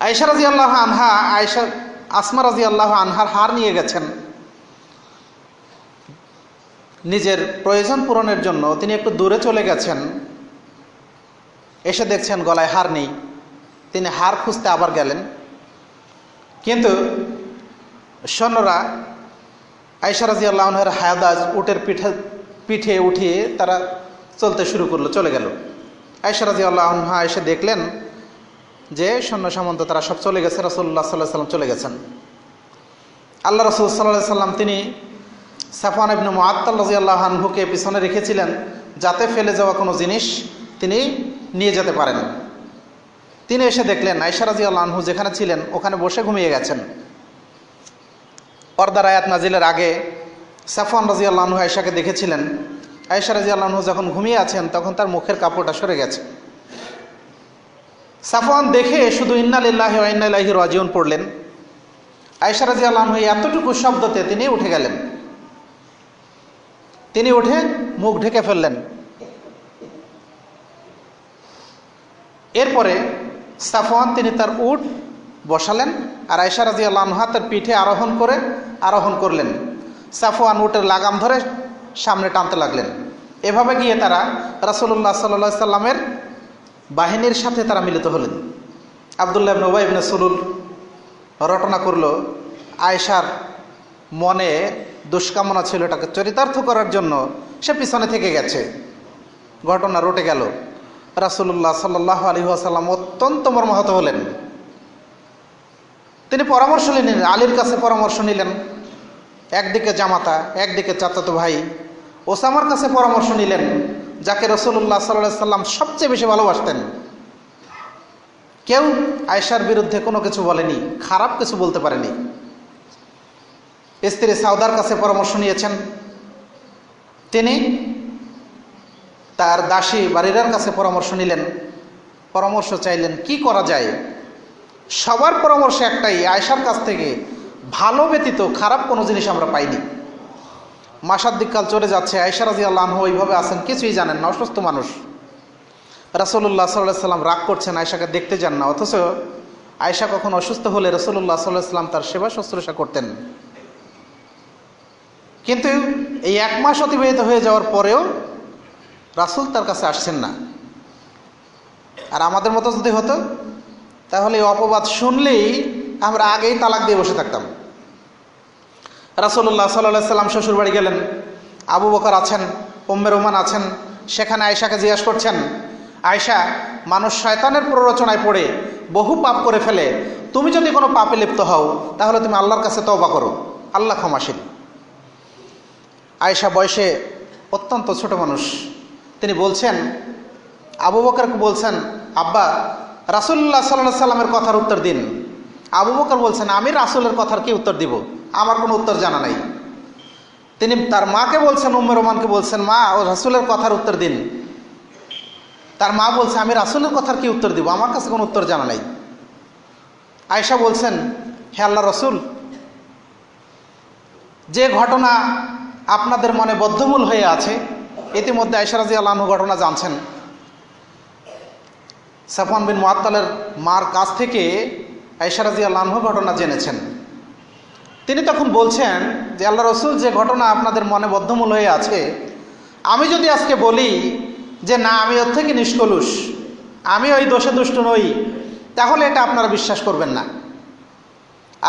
Speaker 1: আয়েশা রাদিয়াল্লাহু আনহা আসমা রাদিয়াল্লাহু আনহার হার নিয়ে গেছেন নিজের প্রয়োজন পূরণের জন্য। তিনি একটু দূরে চলে গেছেন, এসে দেখছেন গলায় হার নেই। তিনি হার খুঁজতে আবার গেলেন, কিন্তু সৈন্যরা আয়েশা রাদিয়াল্লাহু আনহার হায়াদাজ উটের পিঠে উঠিয়ে তারা চলতে শুরু করলো, চলে গেল। আয়েশা রাদিয়াল্লাহু আনহা এসে দেখলেন যে সৈন্য সামন্ত তারা সব চলে গেছে, রাসূলুল্লাহ সাল্লাল্লাহু আলাইহি সাল্লাম চলে গেছেন। আল্লাহ রাসূল সাল্লাল্লাহু আলাইহি সাল্লাম তিনি সাফওয়ান ইবনে মুআত্তাল রাদিয়াল্লাহু আনহুকে পিছনে রেখেছিলেন, যাতে ফেলে যাওয়া কোনো জিনিস তিনি নিয়ে যেতে পারেন। তিনি এসে দেখলেন আয়েশা রাদিয়াল্লাহু আনহু যেখানে ছিলেন ওখানে বসে ঘুমিয়ে গেছেন। পর্দার আয়াত নাজিলের আগে সাফওয়ান রাদিয়াল্লাহু আনহু আয়েশাকে দেখেছিলেন। আয়েশা রাদিয়াল্লাহু আনহু যখন ঘুমিয়ে আছেন তখন তার মুখের কাপড়টা সরে গেছে। সাফওয়ান দেখে শুধু ইন্না লিল্লাহি ওয়া ইন্না ইলাইহি রাজিউন পড়লেন। আয়েশা রাদিয়াল্লাহু আনহু এতটুকু শব্দতে তিনি উঠে গেলেন। তিনি উঠে মুখ ঢেকে ফেললেন। এরপরে সাফওয়ান তিনি তার উট বসালেন আর আয়েশা রাদিয়াল্লাহু আনহা তার পিঠে আরোহণ করলেন। সাফওয়ান উটের লাগাম ধরে সামনে টানতে লাগলেন। এভাবে গিয়ে তারা রাসূলুল্লাহ সাল্লাল্লাহু আলাইহি সাল্লামের বাহিনীর সাথে তারা মিলিত হলেন। আব্দুল্লাহ ইবনে উবাই ইবনে সুলুল রটনা করলো, আয়েশার মনে দুষ্কামনা ছিল, এটাকে চরিতার্থ করার জন্য সে পিছনে থেকে গেছে। ঘটনা রটে গেল। রাসূলুল্লাহ সাল্লাল্লাহু আলাইহি ওয়াসাল্লাম অত্যন্ত মর্মাহত হলেন। তিনি পরামর্শ নিলেন, আলীর কাছে পরামর্শ নিলেন, একদিকে জামাতা একদিকে চাচাতো ভাই ওসামার কাছে পরামর্শ নিলেন, যাকে রাসূলুল্লাহ সাল্লাল্লাহু আলাইহি সাল্লাম সবচেয়ে বেশি ভালোবাসতেন। কেউ আয়েশার বিরুদ্ধে কোনো কিছু বলেনি, খারাপ কিছু বলতে পারেনি। স্ত্রী সাউদার কাছে পরামর্শ নিয়েছেন। তিনি তার দাসী বারিরার কাছে পরামর্শ নিলেন, পরামর্শ চাইলেন কি করা যায়। সবার পরামর্শ একটাই, আয়েশার কাছ থেকে ভালো ব্যতীত খারাপ কোনো জিনিস আমরা পাইনি। মাসার দিককাল চলে যাচ্ছে, আয়েশা রাদিয়াল্লাহু আনহা ওইভাবে আছেন, কিছুই জানেন না, অসুস্থ মানুষ। রাসূলুল্লাহ সাল্লাল্লাহু আলাইহি সাল্লাম রাগ করছেন, আয়েশাকে দেখতে যান না। অথচ আয়েশা কখন অসুস্থ হলে রাসূলুল্লাহ সাল্লাল্লাহু আলাইহি সাল্লাম তার সেবা শুশ্রূষা করতেন। কিন্তু এই 1 মাস অতিবাহিত হয়ে যাওয়ার পরেও রাসূল তার কাছে আসছেন না। আর আমাদের মতো যদি হতো তাহলে এই অপবাদ শুনলেই আমরা আগেই তালাক দিয়ে বসে থাকতাম। রাসূলুল্লাহ সাল্লাল্লাহু আলাইহি সাল্লাম শ্বশুর বাড়ি গেলেন। আবু বকর আছেন, উম্মে রোমান আছেন। সেখানে আয়েশাকে জিজ্ঞাসা করছেন, আয়েশা, মানুষ শয়তানের প্ররোচনায় পড়ে বহু পাপ করে ফেলে, তুমি যদি কোনো পাপে লিপ্ত হও তাহলে তুমি আল্লাহর কাছে তওবা করো, আল্লাহ ক্ষমাশীল। আয়েশা বয়সে অত্যন্ত ছোট মানুষ। তিনি বলছেন, আবু বকরকে বলছেন, আব্বা রাসূলুল্লাহ সাল্লাল্লাহু আলাইহি সাল্লামের কথার উত্তর দিন। আবু বকর বলছেন, আমি রাসূলের কথার কি উত্তর দিব, আমার কোনো উত্তর জানা নাই। তিনি তার মাকে বলছেন, উম্মে রোমানকে বলছেন, মা ও রাসূলের কথার উত্তর দিন। তার মা বলছে, আমি রাসূলের কথার কি উত্তর দিব, আমার কাছে কোনো উত্তর জানা নাই। আয়েশা বলছেন, হে আল্লাহর রাসূল, যে ঘটনা আপনাদের মনে বদ্ধমূল হয়ে আছে, ইতিমধ্যে আয়েশা রাদিয়াল্লাহু আনহা ঘটনা জানছেন। সাফওয়ান বিন মুআত্তালের মার কাছ থেকে আয়েশা রাদিয়াল্লাহু আনহা ঘটনা জেনেছেন। তিনি তখন বলছেন যে আল্লাহ রসুল, যে ঘটনা আপনাদের মনে বদ্ধমূল হয়ে আছে, আমি যদি আজকে বলি যে না আমি ওর থেকে নিষ্কলুষ, আমি ওই দোষে দুষ্ট নই, তাহলে এটা আপনারা বিশ্বাস করবেন না।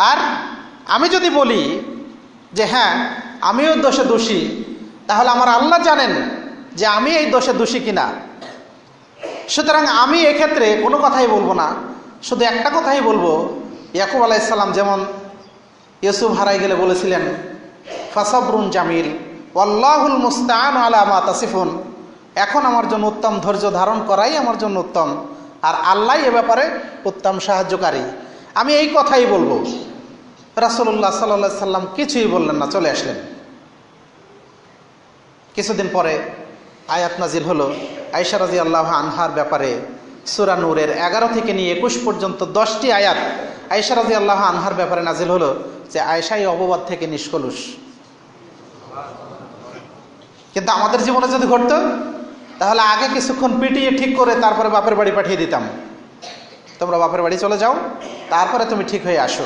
Speaker 1: আর আমি যদি বলি যে হ্যাঁ আমি ওর দোষে দোষী, তাহলে আমার আল্লাহ জানেন যে আমি এই দোষে দোষী কিনা। সুতরাং আমি এক্ষেত্রে কোনো কথাই বলবো না, শুধু একটা কথাই বলবো, ইয়াকুব আলাইহিস সালাম যেমন ইউসুফ হারাই গেলে বলেছিলেন ফাসাবরুন জামিল ওয়াল্লাহুল মুস্তাআন আলা মা তাসিফুন, এখন আমার জন্য উত্তম ধৈর্য ধারণ করাই আমার জন্য উত্তম, আর আল্লাহ এ ব্যাপারে উত্তম সাহায্যকারী। আমি এই কথাই বলবো। রাসূলুল্লাহ সাল্লাল্লাহু আলাইহি সাল্লাম কিছুই বললেন না, চলে আসলেন। কিছুদিন পরে আয়াত নাজিল হলো আয়েশা রাদিয়াল্লাহু আনহার ব্যাপারে। সূরা নূরের 11 থেকে নিয়ে 21 পর্যন্ত 10টি আয়াত আয়েশা রাদিয়াল্লাহু আনহার ব্যাপারে নাজিল হলো যে আয়েশা এই অপবাদ থেকে নিষ্কলুষ। কিন্তু আমাদের জীবনে যদি ঘটতো, তাহলে আগে কিছুক্ষণ পিটিয়ে ঠিক করে তারপরে বাপের বাড়ি পাঠিয়ে দিতাম, তোমরা বাপের বাড়ি চলে যাও, তারপরে তুমি ঠিক হয়ে আসো।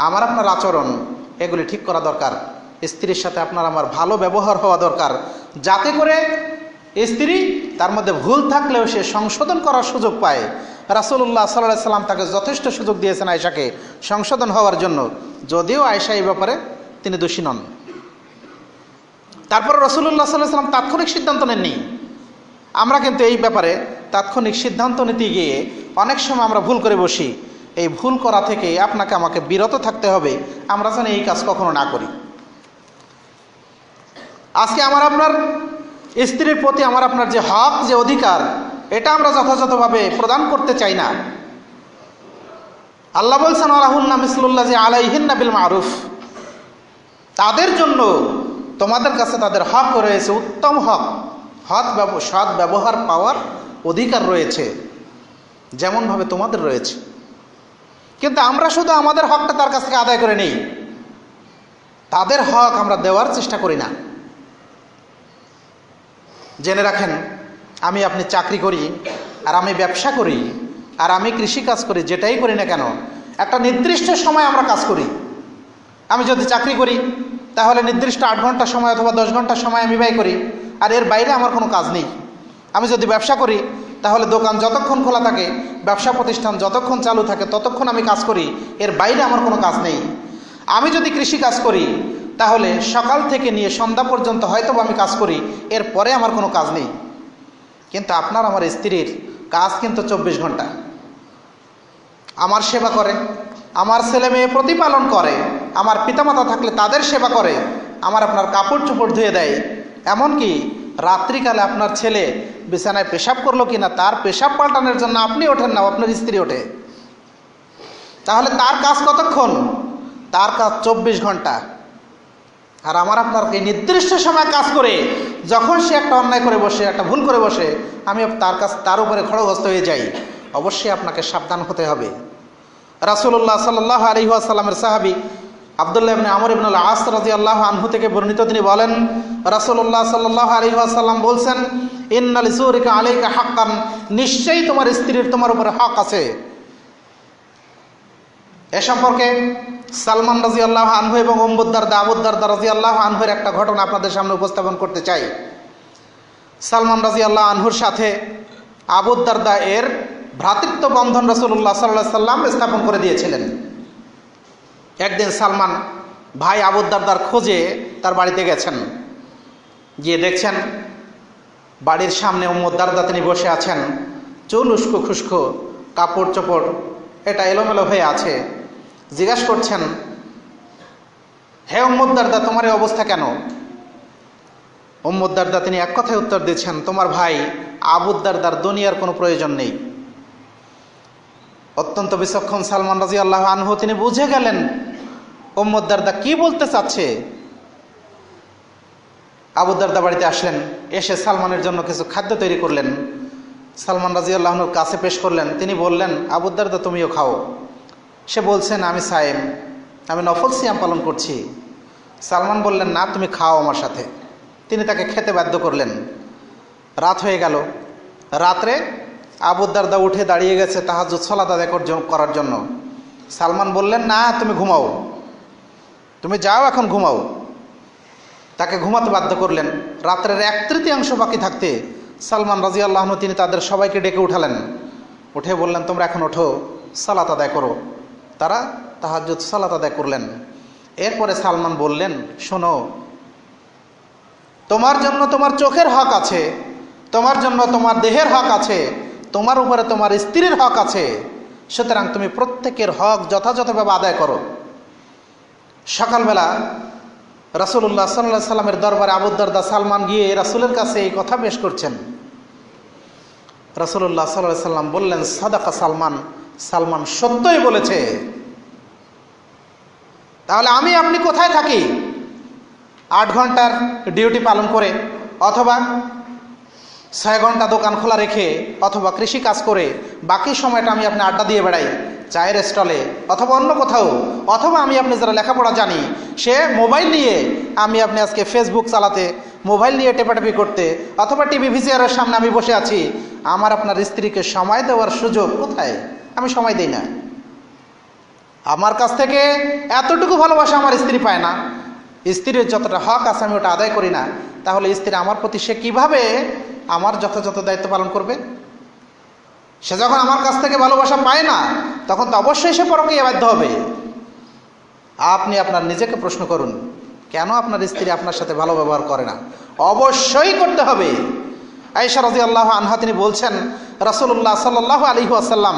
Speaker 1: আমার আপনার আচরণ এগুলি ঠিক করা দরকার। স্ত্রীর সাথে আপনার আমার ভালো ব্যবহার হওয়া দরকার, যাতে করে স্ত্রী তার মধ্যে ভুল থাকলেও সে সংশোধন করার সুযোগ পায়। রাসূলুল্লাহ সাল্লাল্লাহু আলাইহি সাল্লাম তাকে যথেষ্ট সুযোগ দিয়েছেন আয়েশাকে সংশোধন হওয়ার জন্য, যদিও আয়েশা এই ব্যাপারে তিনি দোষী নন। তারপরে রাসূলুল্লাহ সাল্লাল্লাহু আলাইহি সাল্লাম তাৎক্ষণিক সিদ্ধান্ত নেননি। আমরা কিন্তু এই ব্যাপারে তাৎক্ষণিক সিদ্ধান্ত নিতে গিয়ে অনেক সময় আমরা ভুল করে বসি। এই ভুল করা থেকে আপনাকে আমাকে বিরত থাকতে হবে, আমরা যেন এই কাজ কখনো না করি। আজকে আমার আপনার স্ত্রীর প্রতি আমার আপনার যে হক, যে অধিকার, এটা আমরা যথাযথভাবে প্রদান করতে চাই না। আল্লাহ বলছেন ওয়ালাহুন্না মিসলুল্লাযী আলাইহিন্না বিল মারুফ, তাদের জন্য তোমাদের কাছে তাদের হক রয়েছে, উত্তম হক, সৎ ব্যবহার পাওয়ার অধিকার রয়েছে, যেমনভাবে তোমাদের রয়েছে। কিন্তু আমরা শুধু আমাদের হকটা তার কাছ থেকে আদায় করে নেই, তাদের হক আমরা দেওয়ার চেষ্টা করি না। জেনে রাখেন, আমি আপনি চাকরি করি, আর আমি ব্যবসা করি, আর আমি কৃষিকাজ করি, যেটাই করি না কেন একটা নির্দিষ্ট সময় আমরা কাজ করি। আমি যদি চাকরি করি তাহলে নির্দিষ্ট 8 ঘন্টা সময় অথবা 10 ঘন্টা সময় আমি ব্যয় করি, আর এর বাইরে আমার কোনো কাজ নেই। আমি যদি ব্যবসা করি তাহলে দোকান যতক্ষণ খোলা থাকে, ব্যবসা প্রতিষ্ঠান যতক্ষণ চালু থাকে, ততক্ষণ আমি কাজ করি, এর বাইরে আমার কোনো কাজ নেই। আমি যদি কৃষি কাজ করি তাহলে সকাল থেকে নিয়ে সন্ধ্যা পর্যন্ত হয়তো আমি কাজ করি, এর পরে আমার কোনো কাজ নেই। কিন্তু আপনার আমার স্ত্রীর কাজ কিন্তু 24 ঘন্টা। আমার সেবা করে, আমার ছেলে মেয়ে প্রতিপালন করে, আমার পিতামাতা থাকলে তাদের সেবা করে, আমার আপনার কাপড় চোপড় ধুয়ে দেয়, এমনকি রাত্রিকালে আপনার ছেলে বিছানায় পেশাব করলো কিনা তার পেশাব পাল্টানোর জন্য আপনি ওঠেন না, আপনার স্ত্রী ওঠে। তাহলে তার কাজ কতক্ষণ? তার কাজ 24 ঘন্টা। আর আমার আপনার এই নির্দিষ্ট সময় কাজ করে যখন সে একটা অন্যায় করে বসে, একটা ভুল করে বসে, আমি তার উপরে খড়গহস্ত হয়ে যাই, অবশ্যই আপনাকে সাবধান হতে হবে। রাসূলুল্লাহ সাল্লাল্লাহু আলাইহি ওয়াসাল্লামের সাহাবী আব্দুল্লাহ ইবনে আমর ইবনে আল-আস রাদিয়াল্লাহু আনহু থেকে বর্ণিত, তিনি বলেন রাসূলুল্লাহ সাল্লাল্লাহু আলাইহি ওয়াসাল্লাম বলছেন, ইন্না লিসুরিকা আলাইকা হাক্কান, নিশ্চয়ই তোমার স্ত্রীর তোমার উপরে হক আছে। এ সম্পর্কে সালমান রাদিয়াল্লাহু আনহু এবং আবু দারদা রাদিয়াল্লাহু আনহুর একটা ঘটনা আপনাদের সামনে উপস্থাপন করতে চাই। সালমান রাদিয়াল্লাহু আনহুর সাথে আবু দারদা এর ভ্রাতৃত্ব বন্ধন রাসূলুল্লাহ সাল্লাল্লাহু আলাইহি ওয়াসাল্লাম স্থাপন করে দিয়েছিলেন। একদিন সালমান ভাই আবু দারদার খোঁজে তার বাড়িতে গেছেন, গিয়ে দেখছেন বাড়ির সামনে উম্মু দারদা তিনি বসে আছেন, চুল উস্কো খুস্কো, কাপড় চোপড় এটা এলোমেলো হয়ে আছে। জিজ্ঞাসা করছেন, হে উম্মু দারদা, তোমার এই অবস্থা কেন? উম্মু দারদা তিনি এক কথায় উত্তর দিচ্ছেন, তোমার ভাই আবু দারদার দুনিয়ার কোনো প্রয়োজন নেই। অত্যন্ত বিচক্ষণ সালমান রাদিয়াল্লাহু আনহু তিনি বুঝে গেলেন উম্মু দারদা কি বলতে চাচ্ছে। আবু দারদা বাড়িতে আসলেন, এসে সালমানের জন্য কিছু খাদ্য তৈরি করলেন, সালমান রাদিয়াল্লাহু আনহুর কাছে পেশ করলেন। তিনি বললেন, আবু দারদা তুমিও খাও। সে বলছেন, আমি সায়েম, আমি নফল সিয়াম পালন করছি। সালমান বললেন, না তুমি খাও আমার সাথে। তিনি তাকে খেতে বাধ্য করলেন। রাত হয়ে গেল। রাত্রে আবু দারদা উঠে দাঁড়িয়ে গেছে তাহাজ্জুদ সালাত আদায় করার জন্য। সালমান বললেন, না তুমি ঘুমাও, তুমি যাও এখন ঘুমাও। তাকে ঘুমাতে বাধ্য করলেন। রাত্রের 1/3 বাকি থাকতে সালমান রাদিয়াল্লাহু আনহু তিনি তাদের সবাইকে ডেকে উঠালেন, উঠে বললেন, তোমরা এখন ওঠো, সালাত আদায় করো। তারা তাহাজ্জুদ সালাত আদায় করলেন। এরপরে সালমান বললেন, শোনো, তোমার জন্য তোমার চোখের হক আছে, তোমার জন্য তোমার দেহের হক আছে, তোমার উপরে তোমার স্ত্রীর হক আছে, সুতরাং তুমি প্রত্যেকের হক যথাযথভাবে আদায় করো। সকালবেলা রাসূলুল্লাহ সাল্লাল্লাহু আলাইহি সাল্লামের দরবারে আবু দারদা সালমান গিয়ে রাসূলের কাছে এই কথা পেশ করছেন। রাসূলুল্লাহ সাল্লাল্লাহু আলাইহি সাল্লাম বললেন, সাদাকা সালমান, সালমান সত্যই বলেছে। তাহলে আমি আপনি কোথায় থাকি? 8 ঘন্টার ডিউটি পালন করে, অথবা 6 ঘন্টা দোকান খোলা রেখে, অথবা কৃষি কাজ করে বাকি সময়টা আমি আপনি আড্ডা দিয়ে বেড়াই চায়ের স্টলে অথবা অন্য কোথাও, অথবা আমি আপনি যারা লেখাপড়া জানি সে মোবাইল নিয়ে আমি আপনি আজকে ফেসবুক চালাতে, মোবাইল নিয়ে টেপাটেপি করতে, অথবা টিভি ভিসিআরের সামনে আমি বসে আছি। আমার আপনার স্ত্রীকে সময় দেওয়ার সুযোগ কোথায়? আমি সময় দিই না। আমার কাছ থেকে এতটুকু ভালোবাসা আমার স্ত্রী পায় না, স্ত্রীর যতটা হক আছে আমি ওটা আদায় করি না। তাহলে স্ত্রী আমার প্রতি সে কিভাবে আমার যথাযথ দায়িত্ব পালন করবে? সে যখন আমার কাছ থেকে ভালোবাসা পায় না, তখন তো অবশ্যই সে পরকীয়ায় বাধ্য হবে। আপনি আপনার নিজেকে প্রশ্ন করুন, কেন আপনার স্ত্রী আপনার সাথে ভালো ব্যবহার করে না? অবশ্যই করতে হবে। আয়েশা রাদিয়াল্লাহু আনহা তিনি বলছেন, রাসূলুল্লাহ সাল্লাল্লাহু আলাইহি ওয়াসাল্লাম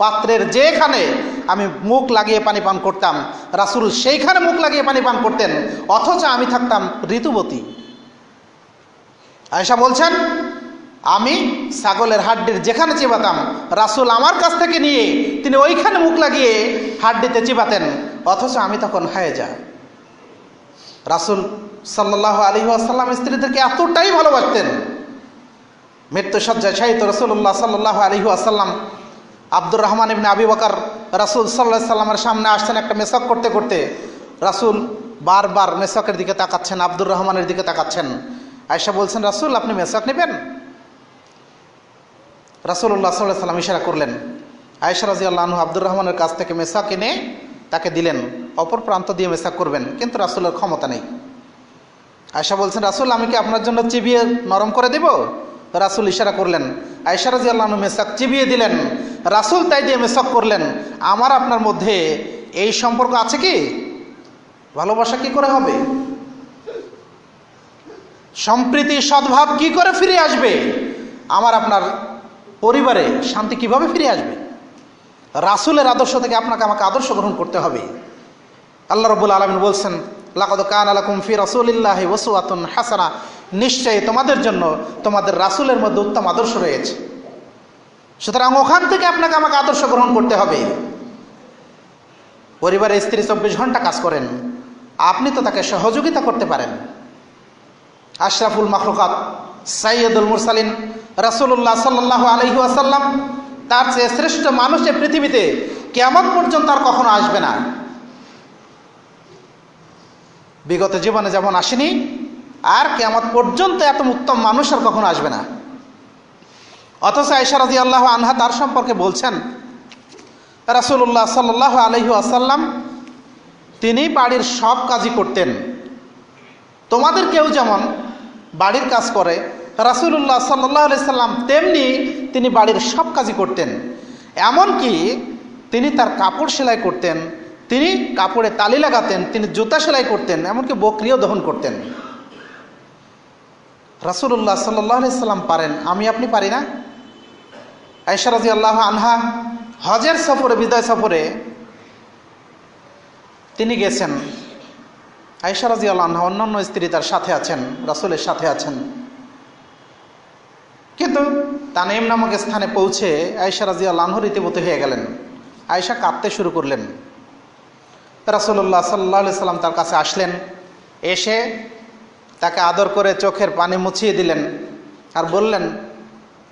Speaker 1: পাত্রের যেখানে আমি মুখ লাগিয়ে পানি পান করতাম, রাসূল সেইখানে মুখ লাগিয়ে পানি পান করতেন, অথচ আমি থাকতাম ঋতুবতী। আয়েশা বলছেন, আমি ছাগলের হাড্ডির যেখানে চিবাতাম, রাসূল আমার কাছ থেকে নিয়ে তিনি ওইখানে মুখ লাগিয়ে হাড্ডিতে চিবাতেন, অথচ আমি তখন হায়েজা। রাসূল সাল্লাল্লাহু আলাইহি ওয়াসাল্লাম স্ত্রীদেরকে এতটাই ভালোবাসতেন। মৃত্যুসজ্জায় শায়িত রাসূলুল্লাহ সাল্লাল্লাহু আলাইহি ওয়াসাল্লাম আব্দুর রহমান ইবনে আবি বকর রাসূল সাল্লাল্লাহু আলাইহি সাল্লামের সামনে আসছেন একটা মেসাক করতে করতে। রাসূল বারবার মেসাকের দিকে তাকাচ্ছেন, আব্দুর রহমানের দিকে তাকাচ্ছেন। আয়েশা বলছেন, রাসূল আপনি মেসাক নেবেন? রাসূলুল্লাহ সাল্লাল্লাহু আলাইহি সাল্লাম ইশারা করলেন। আয়েশা রাদিয়াল্লাহু আনহা আব্দুর রহমানের কাছ থেকে মেসাক এনে তাকে দিলেন, অপর প্রান্ত দিয়ে মেসাক করবেন, কিন্তু রাসূলের ক্ষমতা নেই। আয়েশা বলছেন, রাসূল আমি কি আপনার জন্য চিবিয়ে নরম করে দেব? রাসূল ইশারা করলেন। আয়েশা রাদিয়াল্লাহু আনহা মেসাক চিবিয়ে দিলেন, রাসূল তাই দিয়ে মেসাক করলেন। আমার আপনার মধ্যে এই সম্পর্ক আছে কি? ভালোবাসা কি করে হবে? সম্প্রীতি সদ্ভাব কি করে ফিরে আসবে? আমার আপনার পরিবারে শান্তি কিভাবে ফিরে আসবে? রাসূলের আদর্শ থেকে আপনাকে আমাকে আদর্শ গ্রহণ করতে হবে। আল্লাহ রাব্বুল আলামিন বলছেন, লাকাদ কানা লাকুম ফি রাসূলিল্লাহি উসওয়াতুন হাসানাহ, নিশ্চয়ই তোমাদের জন্য তোমাদের রাসূলের মধ্যে উত্তম আদর্শ রয়েছে। সুতরাং ওখান থেকে আপনাকে আমাকে আদর্শ গ্রহণ করতে হবে। পরিবারে স্ত্রী 24 ঘন্টা কাজ করেন, আপনি তো তাকে সহযোগিতা করতে পারেন। আশরাফুল মাখলুকাত সাইয়্যিদুল মুরসালিন রাসূলুল্লাহ সাল্লাল্লাহু আলাইহি ওয়াসাল্লাম, তার চেয়ে শ্রেষ্ঠ মানুষ এই পৃথিবীতে কিয়ামত পর্যন্ত আর কখনো আসবে না। বিগত জীবনে যেমন আসেনি, আর কিয়ামত পর্যন্ত এত উত্তম মানুষ আর কখনো আসবে না। অথচ আয়েশা রাদিয়াল্লাহু আনহা তার সম্পর্কে বলছেন, রাসূলুল্লাহ সাল্লাল্লাহু আলাইহি ওয়াসাল্লাম তিনি বাড়ির সব কাজই করতেন। তোমাদের কেউ যেমন বাড়ির কাজ করে, রাসূলুল্লাহ সাল্লাল্লাহু আলাইহি সাল্লাম তেমনি তিনি বাড়ির সব কাজই করতেন। এমনকি তিনি তার কাপড় সেলাই করতেন, তিনি কাপড়ে তালি লাগাতেন, তিনি জুতা সেলাই করতেন, এমনকি বকরিও দহন করতেন। রাসূলুল্লাহ সাল্লাল্লাহু আলাইহি সাল্লাম পারেন, আমি আপনি পারি না? আয়েশা রাদিয়াল্লাহু আনহা হজের সফরে, বিদায় সফরে তিনি গেছেন। আয়েশা রাদিয়াল্লাহু আনহা অন্যান্য স্ত্রী তার সাথে আছেন, রাসূলের সাথে আছেন, কিন্তু তানিম নামক স্থানে পৌঁছে আয়েশা রাদিয়াল্লাহু আনহা রীতিমতো হয়ে গেলেন। আয়েশা কাঁদতে শুরু করলেন। রাসূলুল্লাহ সাল্লাল্লাহু আলাইহি সাল্লাম তার কাছে আসলেন, এসে তাকে আদর করে চোখের পানি মুছিয়ে দিলেন আর বললেন,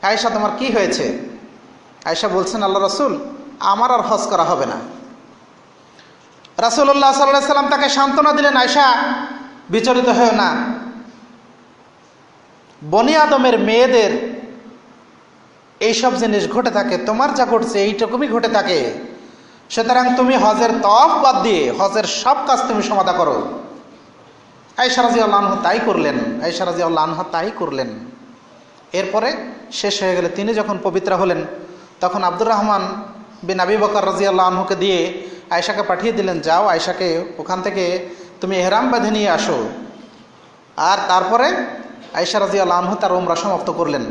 Speaker 1: আয়েশা তোমার কি হয়েছে? আয়েশা বলছেন, আল্লাহ রাসূল আমার আর হজ করা হবে না। রাসূলুল্লাহ সাল্লাল্লাহু আলাইহি সাল্লাম তাকে সান্ত্বনা দিলেন, আয়েশা বিচলিত হও না, বনি আদমের মেয়েদের এইসব জিনিস ঘটে থাকে, তোমার যা ঘটছে এইটুকুই ঘটে থাকে। সুতরাং তুমি হজের তওয়াফ বাদ দিয়ে হজের সব কাজ তুমি সমাধা করো। আয়েশা রাদিয়াল্লাহু আনহা তাই করলেন, আয়েশা রাদিয়াল্লাহু আনহা তাই করলেন। এরপরে শেষ হয়ে গেলে তিনি যখন পবিত্র হলেন, তখন আব্দুর রহমান বিন আবি বকর রাদিয়াল্লাহু আনহুকে দিয়ে আয়েশাকে পাঠিয়ে দিলেন, যাও আয়েশাকে ওখান থেকে তুমি ইহরাম বেঁধে নিয়ে আসো। আর তারপরে আয়েশা রাদিয়াল্লাহু আনহা তার উমরা সমাপ্ত করলেন।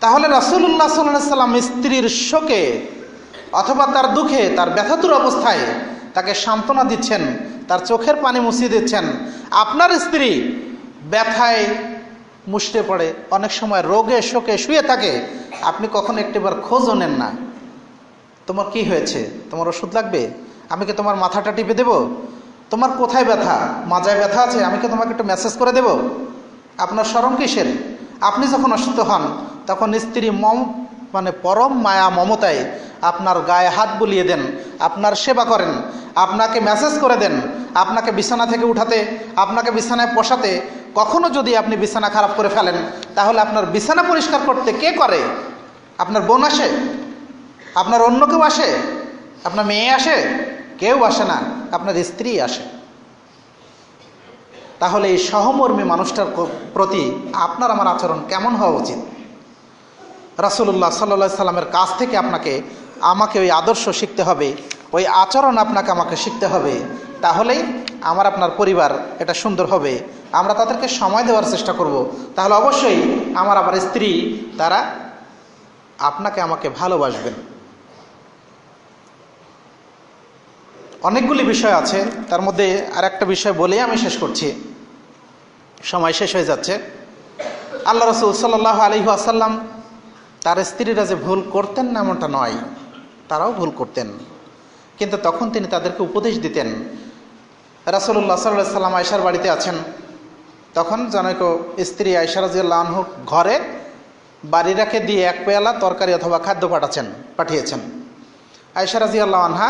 Speaker 1: তাহলে রাসূলুল্লাহ সাল্লাল্লাহু আলাইহি সাল্লাম স্ত্রীর শোকে অথবা তার দুঃখে, তার ব্যথাতুর অবস্থায় তাকে সান্ত্বনা দিচ্ছেন, তার চোখের পানি মুছিয়ে দিচ্ছেন। আপনার স্ত্রী ব্যথায় মুষড়ে পড়ে, অনেক সময় রোগে শোকে শুয়ে থাকে, আপনি কখনো একটিবার খোঁজও নেন না, তোমার কি হয়েছে, তোমার ওষুধ লাগবে, আমি কি তোমার মাথাটা টিপে দেব, তোমার কোথায় ব্যথা, মাজায় ব্যথা আছে, আমি কি তোমাকে একটু মেসেজ করে দেব, আপনার শরম কিসের? আপনি যখন অসুস্থ হন তখন স্ত্রী পরম মায়া মমতায় আপনার গায়ে হাত বুলিয়ে দেন, আপনার সেবা করেন, আপনাকে মেসেজ করে দেন, আপনাকে বিছানা থেকে উঠাতে, আপনাকে বিছানায় বসাতে। কখনো যদি আপনি বিছানা খারাপ করে ফেলেন, তাহলে আপনার বিছানা পরিষ্কার করতে কে করে? আপনার বোন আসে? আপনার অন্য কেউ আসে? আপনার মেয়ে আসে? কেউ আসে না, আপনার স্ত্রী আসে। তাহলে এই সহমর্মী মানুষটার প্রতি আপনার আমার আচরণ কেমন হওয়া উচিত? রাসূলুল্লাহ সাল্লাল্লাহু আলাইহি সাল্লামের কাছ থেকে আমাকে ওই আদর্শ শিখতে হবে, ওই আচরণ আপনাকে আমাকে শিখতে হবে। তাহলেই আমার আপনার পরিবার এটা সুন্দর হবে। আমরা তাদেরকে সময় দেওয়ার চেষ্টা করব, তাহলে অবশ্যই আমার স্ত্রী তারা আপনাকে আমাকে ভালোবাসবেন। অনেকগুলি বিষয় আছে, তার মধ্যে আর একটা বিষয় বলেই আমি শেষ করছি, সময় শেষ হয়ে যাচ্ছে। আল্লাহ রাসূল সাল্লাল্লাহু আলাইহি ওয়াসাল্লাম তার স্ত্রীরা যে ভুল করতেন না এমনটা নয়, তারাও ভুল করতেন, কিন্তু তখন তিনি তাদেরকে উপদেশ দিতেন। রাসূলুল্লাহ সাল্লাল্লাহু আলাইহি ওয়াসাল্লাম আয়েশার বাড়িতে আছেন, তখন জনৈক স্ত্রী আয়েশা রাদিয়াল্লাহু আনহা ঘরে বাড়ি রেখে দিয়ে এক পেয়ালা তরকারি অথবা খাদ্য পাঠিয়েছেন। আয়েশা রাদিয়াল্লাহু আনহা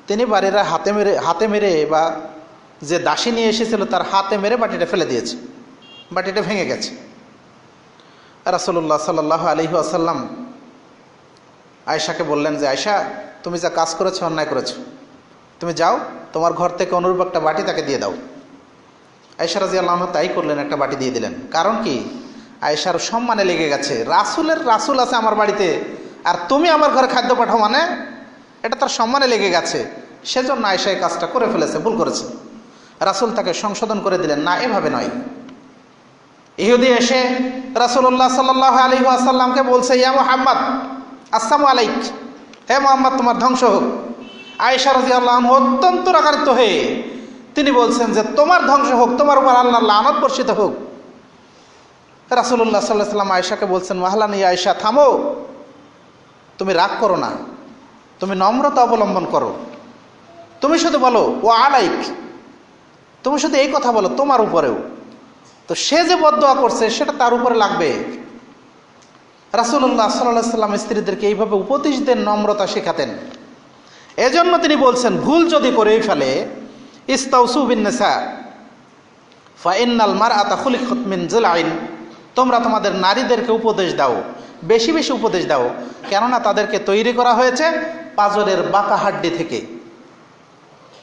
Speaker 1: তিনি বাড়িরা হাতে মেরে বা যে দাসী নিয়ে এসেছিল তার হাতে মেরে বাটিটা ফেলে দিয়েছে, বাটিটা ভেঙে গেছে। রাসূলুল্লাহ সাল্লাল্লাহু আলাইহি ওয়াসাল্লাম আয়েশাকে বললেন যে, আয়েশা তুমি যা কাজ করেছো অন্যায় করেছো, তুমি যাও তোমার ঘর থেকে অনুরূপ একটা বাটি তাকে দিয়ে দাও। আয়েশা রাদিয়াল্লাহু আনহা তাই করলেন, একটা বাটি দিয়ে দিলেন। কারণ কি? আয়েশার সম্মানে লেগে গেছে, রাসূল আছে আমার বাড়িতে আর তুমি আমার ঘরে খাদ্য পাঠাও, মানে এটা তার সম্মানে লেগে গেছে, সেজন্য আয়েশা এই কাজটা করে ফেলেছে, ভুল করেছে। রাসূল তাকে সংশোধন করে দিলেন, না এভাবে নয়। ইহুদি এসে রাসূলুল্লাহ সাল্লাল্লাহু আলাইহি ওয়াসাল্লামকে বলছে, ইয়া মুহাম্মদ আসসালামু আলাইক, হে মুহাম্মদ তোমার ধ্বংস হোক। আয়েশা রাদিয়াল্লাহু আনহা অত্যন্ত রাগান্বিত হয়ে তিনি বলছেন যে, তোমার ধ্বংস হোক, তোমার উপর আল্লাহর লানত বর্ষিত হোক। রাসূলুল্লাহ সাল্লাল্লাহু আলাইহি ওয়াসাল্লাম আয়েশাকে বলছেন, মাহলান ইয়া আয়েশা, থামো, তুমি রাগ করো না, তুমি নম্রতা অবলম্বন করো, তুমি শুধু বলো ও আলাইক, তুমি শুধু এই কথা বলো তোমার উপরেও, তো সে যে বদদোয়া করছে সেটা তার উপরে লাগবে। রাসূলুল্লাহ সাল্লাল্লাহু আলাইহি ওয়াসাল্লাম স্ত্রীদেরকে এইভাবে উপদেশ দেন, নম্রতা শেখাতেন। এজন্য তিনি বলছেন, ভুল যদি করেই ফেলে, ইস্তাউসু বিন নিসা ফা ইন্নাল মারআতা খুলিকাত মিন জিলআইন, তোমরা তোমাদের নারীদেরকে উপদেশ দাও, বেশি বেশি উপদেশ দাও, কেননা তাদেরকে তৈরি করা হয়েছে পাজরের বাঁকা হাড্ডি থেকে।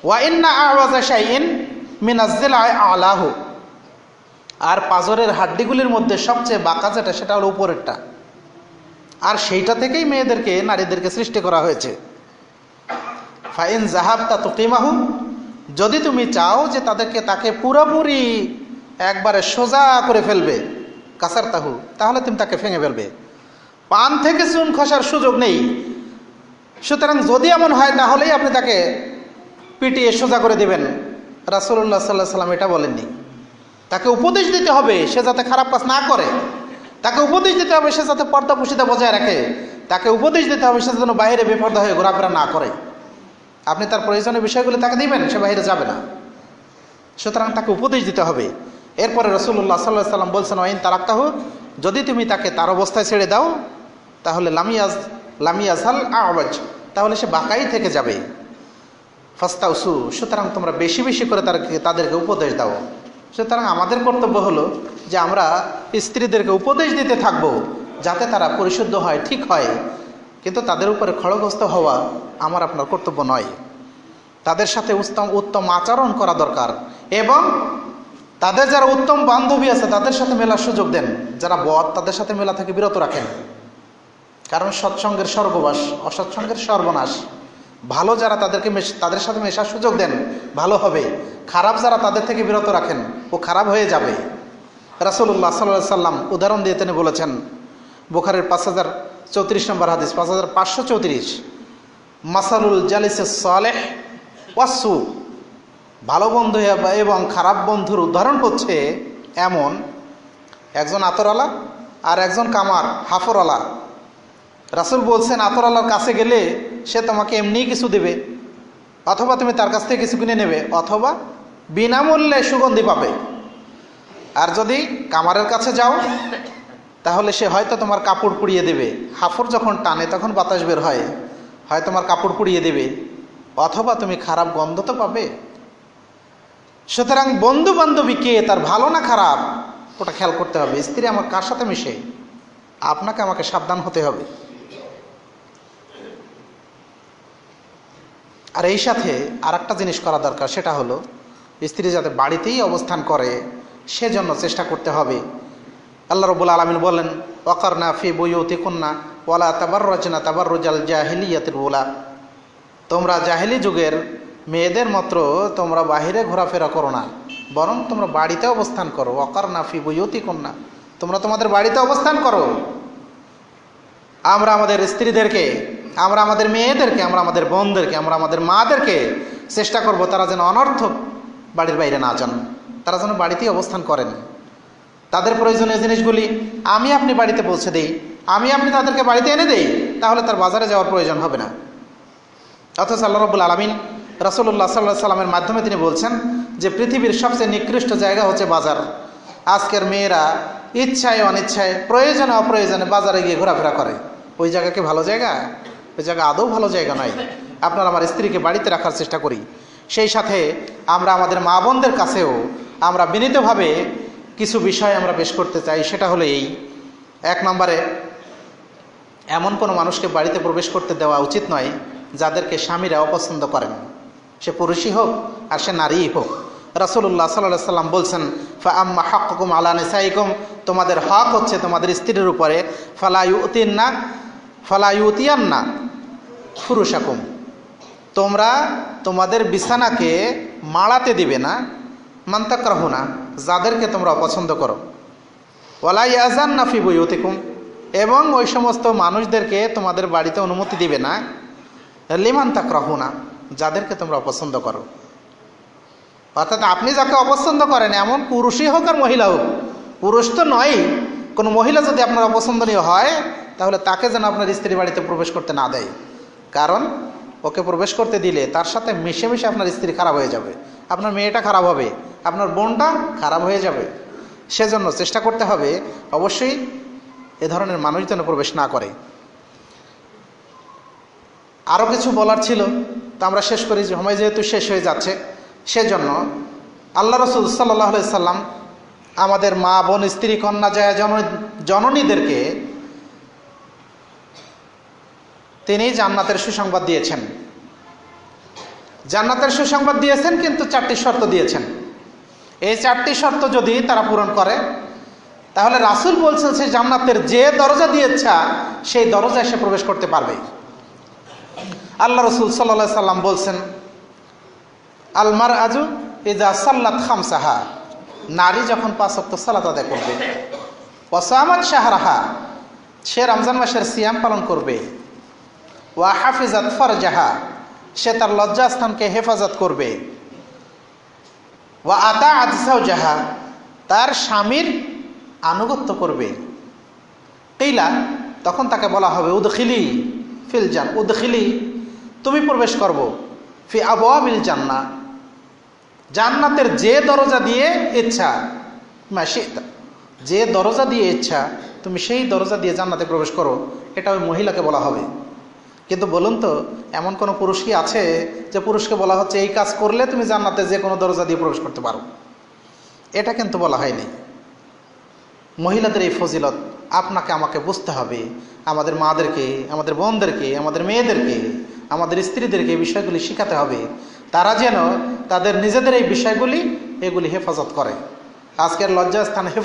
Speaker 1: ওয়া ইন্না আ'ওয়াজা শাইইন মিনাজ জিলআই আ'লাহু, আর পাজরের হাড্ডিগুলির মধ্যে সবচেয়ে বাঁকা যেটা সেটা হলো উপরেরটা, আর সেইটা থেকেই নারীদেরকে সৃষ্টি করা হয়েছে। ফাইন জাহাবতা তুকিমাহু, যদি তুমি চাও যে তাকে পুরোপুরি একবারে সোজা করে ফেলবে, কাসার তাহু, তাহলে তুমি তাকে ভেঙে ফেলবে, পান থেকে চুন খসার সুযোগ নেই। সুতরাং যদি এমন হয় তাহলেই আপনি তাকে পিটিয়ে সোজা করে দিবেন। রাসূলুল্লাহ সাল্লাল্লাহু আলাইহি ওয়াসাল্লাম এটা বলেননি। তাকে উপদেশ দিতে হবে সে যাতে খারাপ কাজ না করে, তাকে উপদেশ দিতে হবে সে যাতে পর্দা পুশিদা বজায় রাখে, তাকে উপদেশ দিতে হবে সে যেন বাইরে বেপর্দা হয়ে ঘোরাফেরা না করে। আপনি তার প্রয়োজনীয় বিষয়গুলি তাকে দিবেন, সে বাইরে যাবে না, সুতরাং তাকে উপদেশ দিতে হবে। এরপরে রাসূলুল্লাহ সাল্লাল্লাহু আলাইহি ওয়াসাল্লাম বলছেন, ওয়াইন তারাক্তাহু, যদি তুমি তাকে তার অবস্থায় ছেড়ে দাও তাহলে লামিয়াজহাল আ'ওয়াজ, তাহলে সে বাঁকাই থেকে যাবে। ফাস্তাউসু, সুতরাং তোমরা বেশি বেশি করে তাদেরকে উপদেশ দাও। সুতরাং আমাদের কর্তব্য হলো যে আমরা স্ত্রীদেরকে উপদেশ দিতে থাকবো যাতে তারা পরিশুদ্ধ হয়, ঠিক হয়। কিন্তু তাদের উপরে খড়গহস্ত হওয়া আমার আপনার কর্তব্য নয়। তাদের সাথে উত্তম আচরণ করা দরকার, এবং তাদের যারা উত্তম বান্ধবী আছে তাদের সাথে মেলার সুযোগ দেন। যারা বদ তাদের সাথে মেলা থেকে বিরত রাখেন, কারণ সৎসঙ্গের স্বর্গবাস, অসৎসঙ্গের সর্বনাশ। ভালো যারা তাদের সাথে মেশার সুযোগ দেন ভালো হবে, খারাপ যারা তাদের থেকে বিরত রাখেন ও খারাপ হয়ে যাবে। রাসূলুল্লাহ সাল্লাল্লাহু আলাইহি সাল্লাম উদাহরণ দিয়ে তিনি বলেছেন, বুখারীর 5034 নম্বর হাদিস, 5534, মাসালুল জালিসিস সালেহ ওয়াসু, ভালো বন্ধু এবং খারাপ বন্ধুর উদাহরণ হচ্ছে এমন, একজন আতরওয়ালা আর একজন কামার হাফরওয়ালা। রাসূল বলছেন, আতরওয়ালার কাছে গেলে সে তোমাকে এমনিই কিছু দেবে, অথবা তুমি তার কাছ থেকে কিছু কিনে নেবে, অথবা বিনামূল্যে সুগন্ধি পাবে। আর যদি কামারের কাছে যাও তাহলে সে হয়তো তোমার কাপড় পুড়িয়ে দেবে, হাফর যখন টানে তখন বাতাস বের হয়, হয় তোমার কাপড় পুড়িয়ে দেবে, অথবা তুমি খারাপ গন্ধ তো পাবে। সুতরাং বন্ধু বান্ধবী কে, তার ভালো না খারাপ, ওটা খেয়াল করতে হবে। স্ত্রী আমার কার সাথে মিশে, আপনাকে আমাকে সাবধান হতে হবে। আর এই সাথে আর একটা জিনিস করা দরকার, সেটা হলো স্ত্রী যাতে বাড়িতেই অবস্থান করে সেজন্য চেষ্টা করতে হবে। আল্লাহ রাব্বুল আলামিন বলেন, ওয়াকারনা ফি বুয়ুতিকুন্না ওয়ালা তাবাররাজনা তাবাররুজাল জাহিলিয়াতিল উলা, তোমরা জাহেলি যুগের মেয়েদের মতো তোমরা বাহিরে ঘোরাফেরা করো না, বরং তোমরা বাড়িতে অবস্থান করো। ওয়াকারনা ফি বুয়ুতিকুন্না, তোমরা তোমাদের বাড়িতে অবস্থান করো। আমরা আমাদের স্ত্রীদেরকে, আমরা আমাদের মেয়েদেরকে, আমরা আমাদের বোনদেরকে, আমরা আমাদের মাদেরকে চেষ্টা করব তারা যেন অনর্থক বাড়ির বাইরে না যান, তারা যেন বাড়িতেই অবস্থান করেন। তাদের প্রয়োজনীয় জিনিসগুলি আমি আপনি বাড়িতে পৌঁছে দেই, আমি আপনি তাদেরকে বাড়িতে এনে দেই, তাহলে তার বাজারে যাওয়ার প্রয়োজন হবে না। অথচ আল্লাহ রাব্বুল আলামিন রাসূলুল্লাহ সাল্লাল্লাহু আলাইহি সাল্লামের মাধ্যমে তিনি বলছেন যে পৃথিবীর সবচেয়ে নিকৃষ্ট জায়গা হচ্ছে বাজার। আজকের মেয়েরা ইচ্ছায় অনিচ্ছায়, প্রয়োজনে অপ্রয়োজনে বাজারে গিয়ে ঘোরাফেরা করে। ওই জায়গা কি ভালো জায়গা? ওই জায়গা আদৌ ভালো জায়গা নয়। আপনার আমার স্ত্রীকে বাড়িতে রাখার চেষ্টা করি। সেই সাথে আমরা আমাদের মা বোনদের কাছেও আমরা বিনীতভাবে কিছু বিষয় আমরা পেশ করতে চাই। সেটা হলো এই, 1 নম্বরে, এমন কোনো মানুষকে বাড়িতে প্রবেশ করতে দেওয়া উচিত নয় যাদেরকে স্বামীরা অপছন্দ করেন, সে পুরুষই হোক আর সে নারীই হোক। রাসূলুল্লাহ সাল্লাল্লাহু আলাইহি সাল্লাম বলছেন, ফা আম্মা হাক্কুকুম আলা নিসাইকুম, তোমাদের হক হচ্ছে তোমাদের স্ত্রীর উপরে, ফালা ইউতিয়ান্না ফুরুশাকুম, তোমরা তোমাদের বিছানাকে মাড়াতে দিবে না, মান তাকরাহুনা, যাদেরকে তোমরা অপছন্দ করো, ওয়ালা ইয়াযান্না ফি বুয়ুতিকুম, এবং ওই সমস্ত মানুষদেরকে তোমাদের বাড়িতে অনুমতি দিবে না, লিমান তাকরাহুনা, যাদেরকে তোমরা অপছন্দ করো। অর্থাৎ আপনি যাকে অপছন্দ করেন, এমন পুরুষই হোক আর মহিলা হোক, পুরুষ তো নয়, কোনো মহিলা যদি আপনার অপছন্দনীয় হয় তাহলে তাকে যেন আপনার স্ত্রী বাড়িতে প্রবেশ করতে না দেয়। কারণ ওকে প্রবেশ করতে দিলে তার সাথে মিশে মিশে আপনার স্ত্রী খারাপ হয়ে যাবে, আপনার মেয়েটা খারাপ হবে, আপনার বোনটা খারাপ হয়ে যাবে। সেজন্য চেষ্টা করতে হবে অবশ্যই এ ধরনের মানুষ যেন প্রবেশ না করে। আরও কিছু বলার ছিল, তা আমরা শেষ করি, সময় যেহেতু শেষ হয়ে যাচ্ছে। সেজন্য আল্লাহ রাসূল সাল্লাল্লাহু আলাইহি সাল্লাম আমাদের মা বোন স্ত্রী কন্যা জয়া জননীদেরকে তিনি জান্নাতের সুসংবাদ দিয়েছেন। জান্নাতের সুসংবাদ দিয়েছেন, কিন্তু 4টি শর্ত দিয়েছেন। এই 4টি শর্ত যদি তারা পূরণ করে তাহলে রাসূল বলছেন সে জান্নাতের যে দরজা দিয়ে ইচ্ছা সেই দরজায় সে প্রবেশ করতে পারবে। আল্লাহ রাসূল সাল্লাল্লাহু আলাইহি সাল্লাম বলছেন, আল মারআতু ইযা সাল্লাত খামসাহা, নারী যখন 5 ওয়াক্ত সালাত আদায় করবে, ওয়া সামাত শাহরাহা, সে রমজান মাসের সিয়াম পালন করবে, ওয়া হাফিজাত ফারজাহা, সে তার লজ্জাস্থানকে হেফাজত করবে, ওয়া আতাআত যাওজাহা, তার স্বামীর আনুগত্য করবে। কিলা, তখন তাকে বলা হবে উদখিলি ফিল জান্নাহ, উদখিলি, তুমি প্রবেশ করবো, ফি আবওয়াবিল জান্নাহ, জান্নাতের যে দরজা দিয়ে ইচ্ছা, মাশিতা, যে দরজা দিয়ে ইচ্ছা তুমি সেই দরজা দিয়ে জান্নাতে প্রবেশ করো, এটা ওই মহিলাকে বলা হবে। কিন্তু বলুন তো, এমন কোনো পুরুষ কি আছে যে পুরুষকে বলা হচ্ছে এই কাজ করলে তুমি জান্নাতে যে কোনো দরজা দিয়ে প্রবেশ করতে পারো? এটা কিন্তু বলা হয়নি। মহিলাদের এই ফজিলত আপনাকে আমাকে বুঝতে হবে, আমাদের মাদেরকে, আমাদের বোনদেরকে, আমাদের মেয়েদেরকে, আমাদের স্ত্রীদেরকে এই বিষয়গুলি শেখাতে হবে, তারা যেন তাদের নিজেদের এই বিষয়গুলি এগুলি হেফাজত করে। আজকের লজ্জাস্থান হেফাজত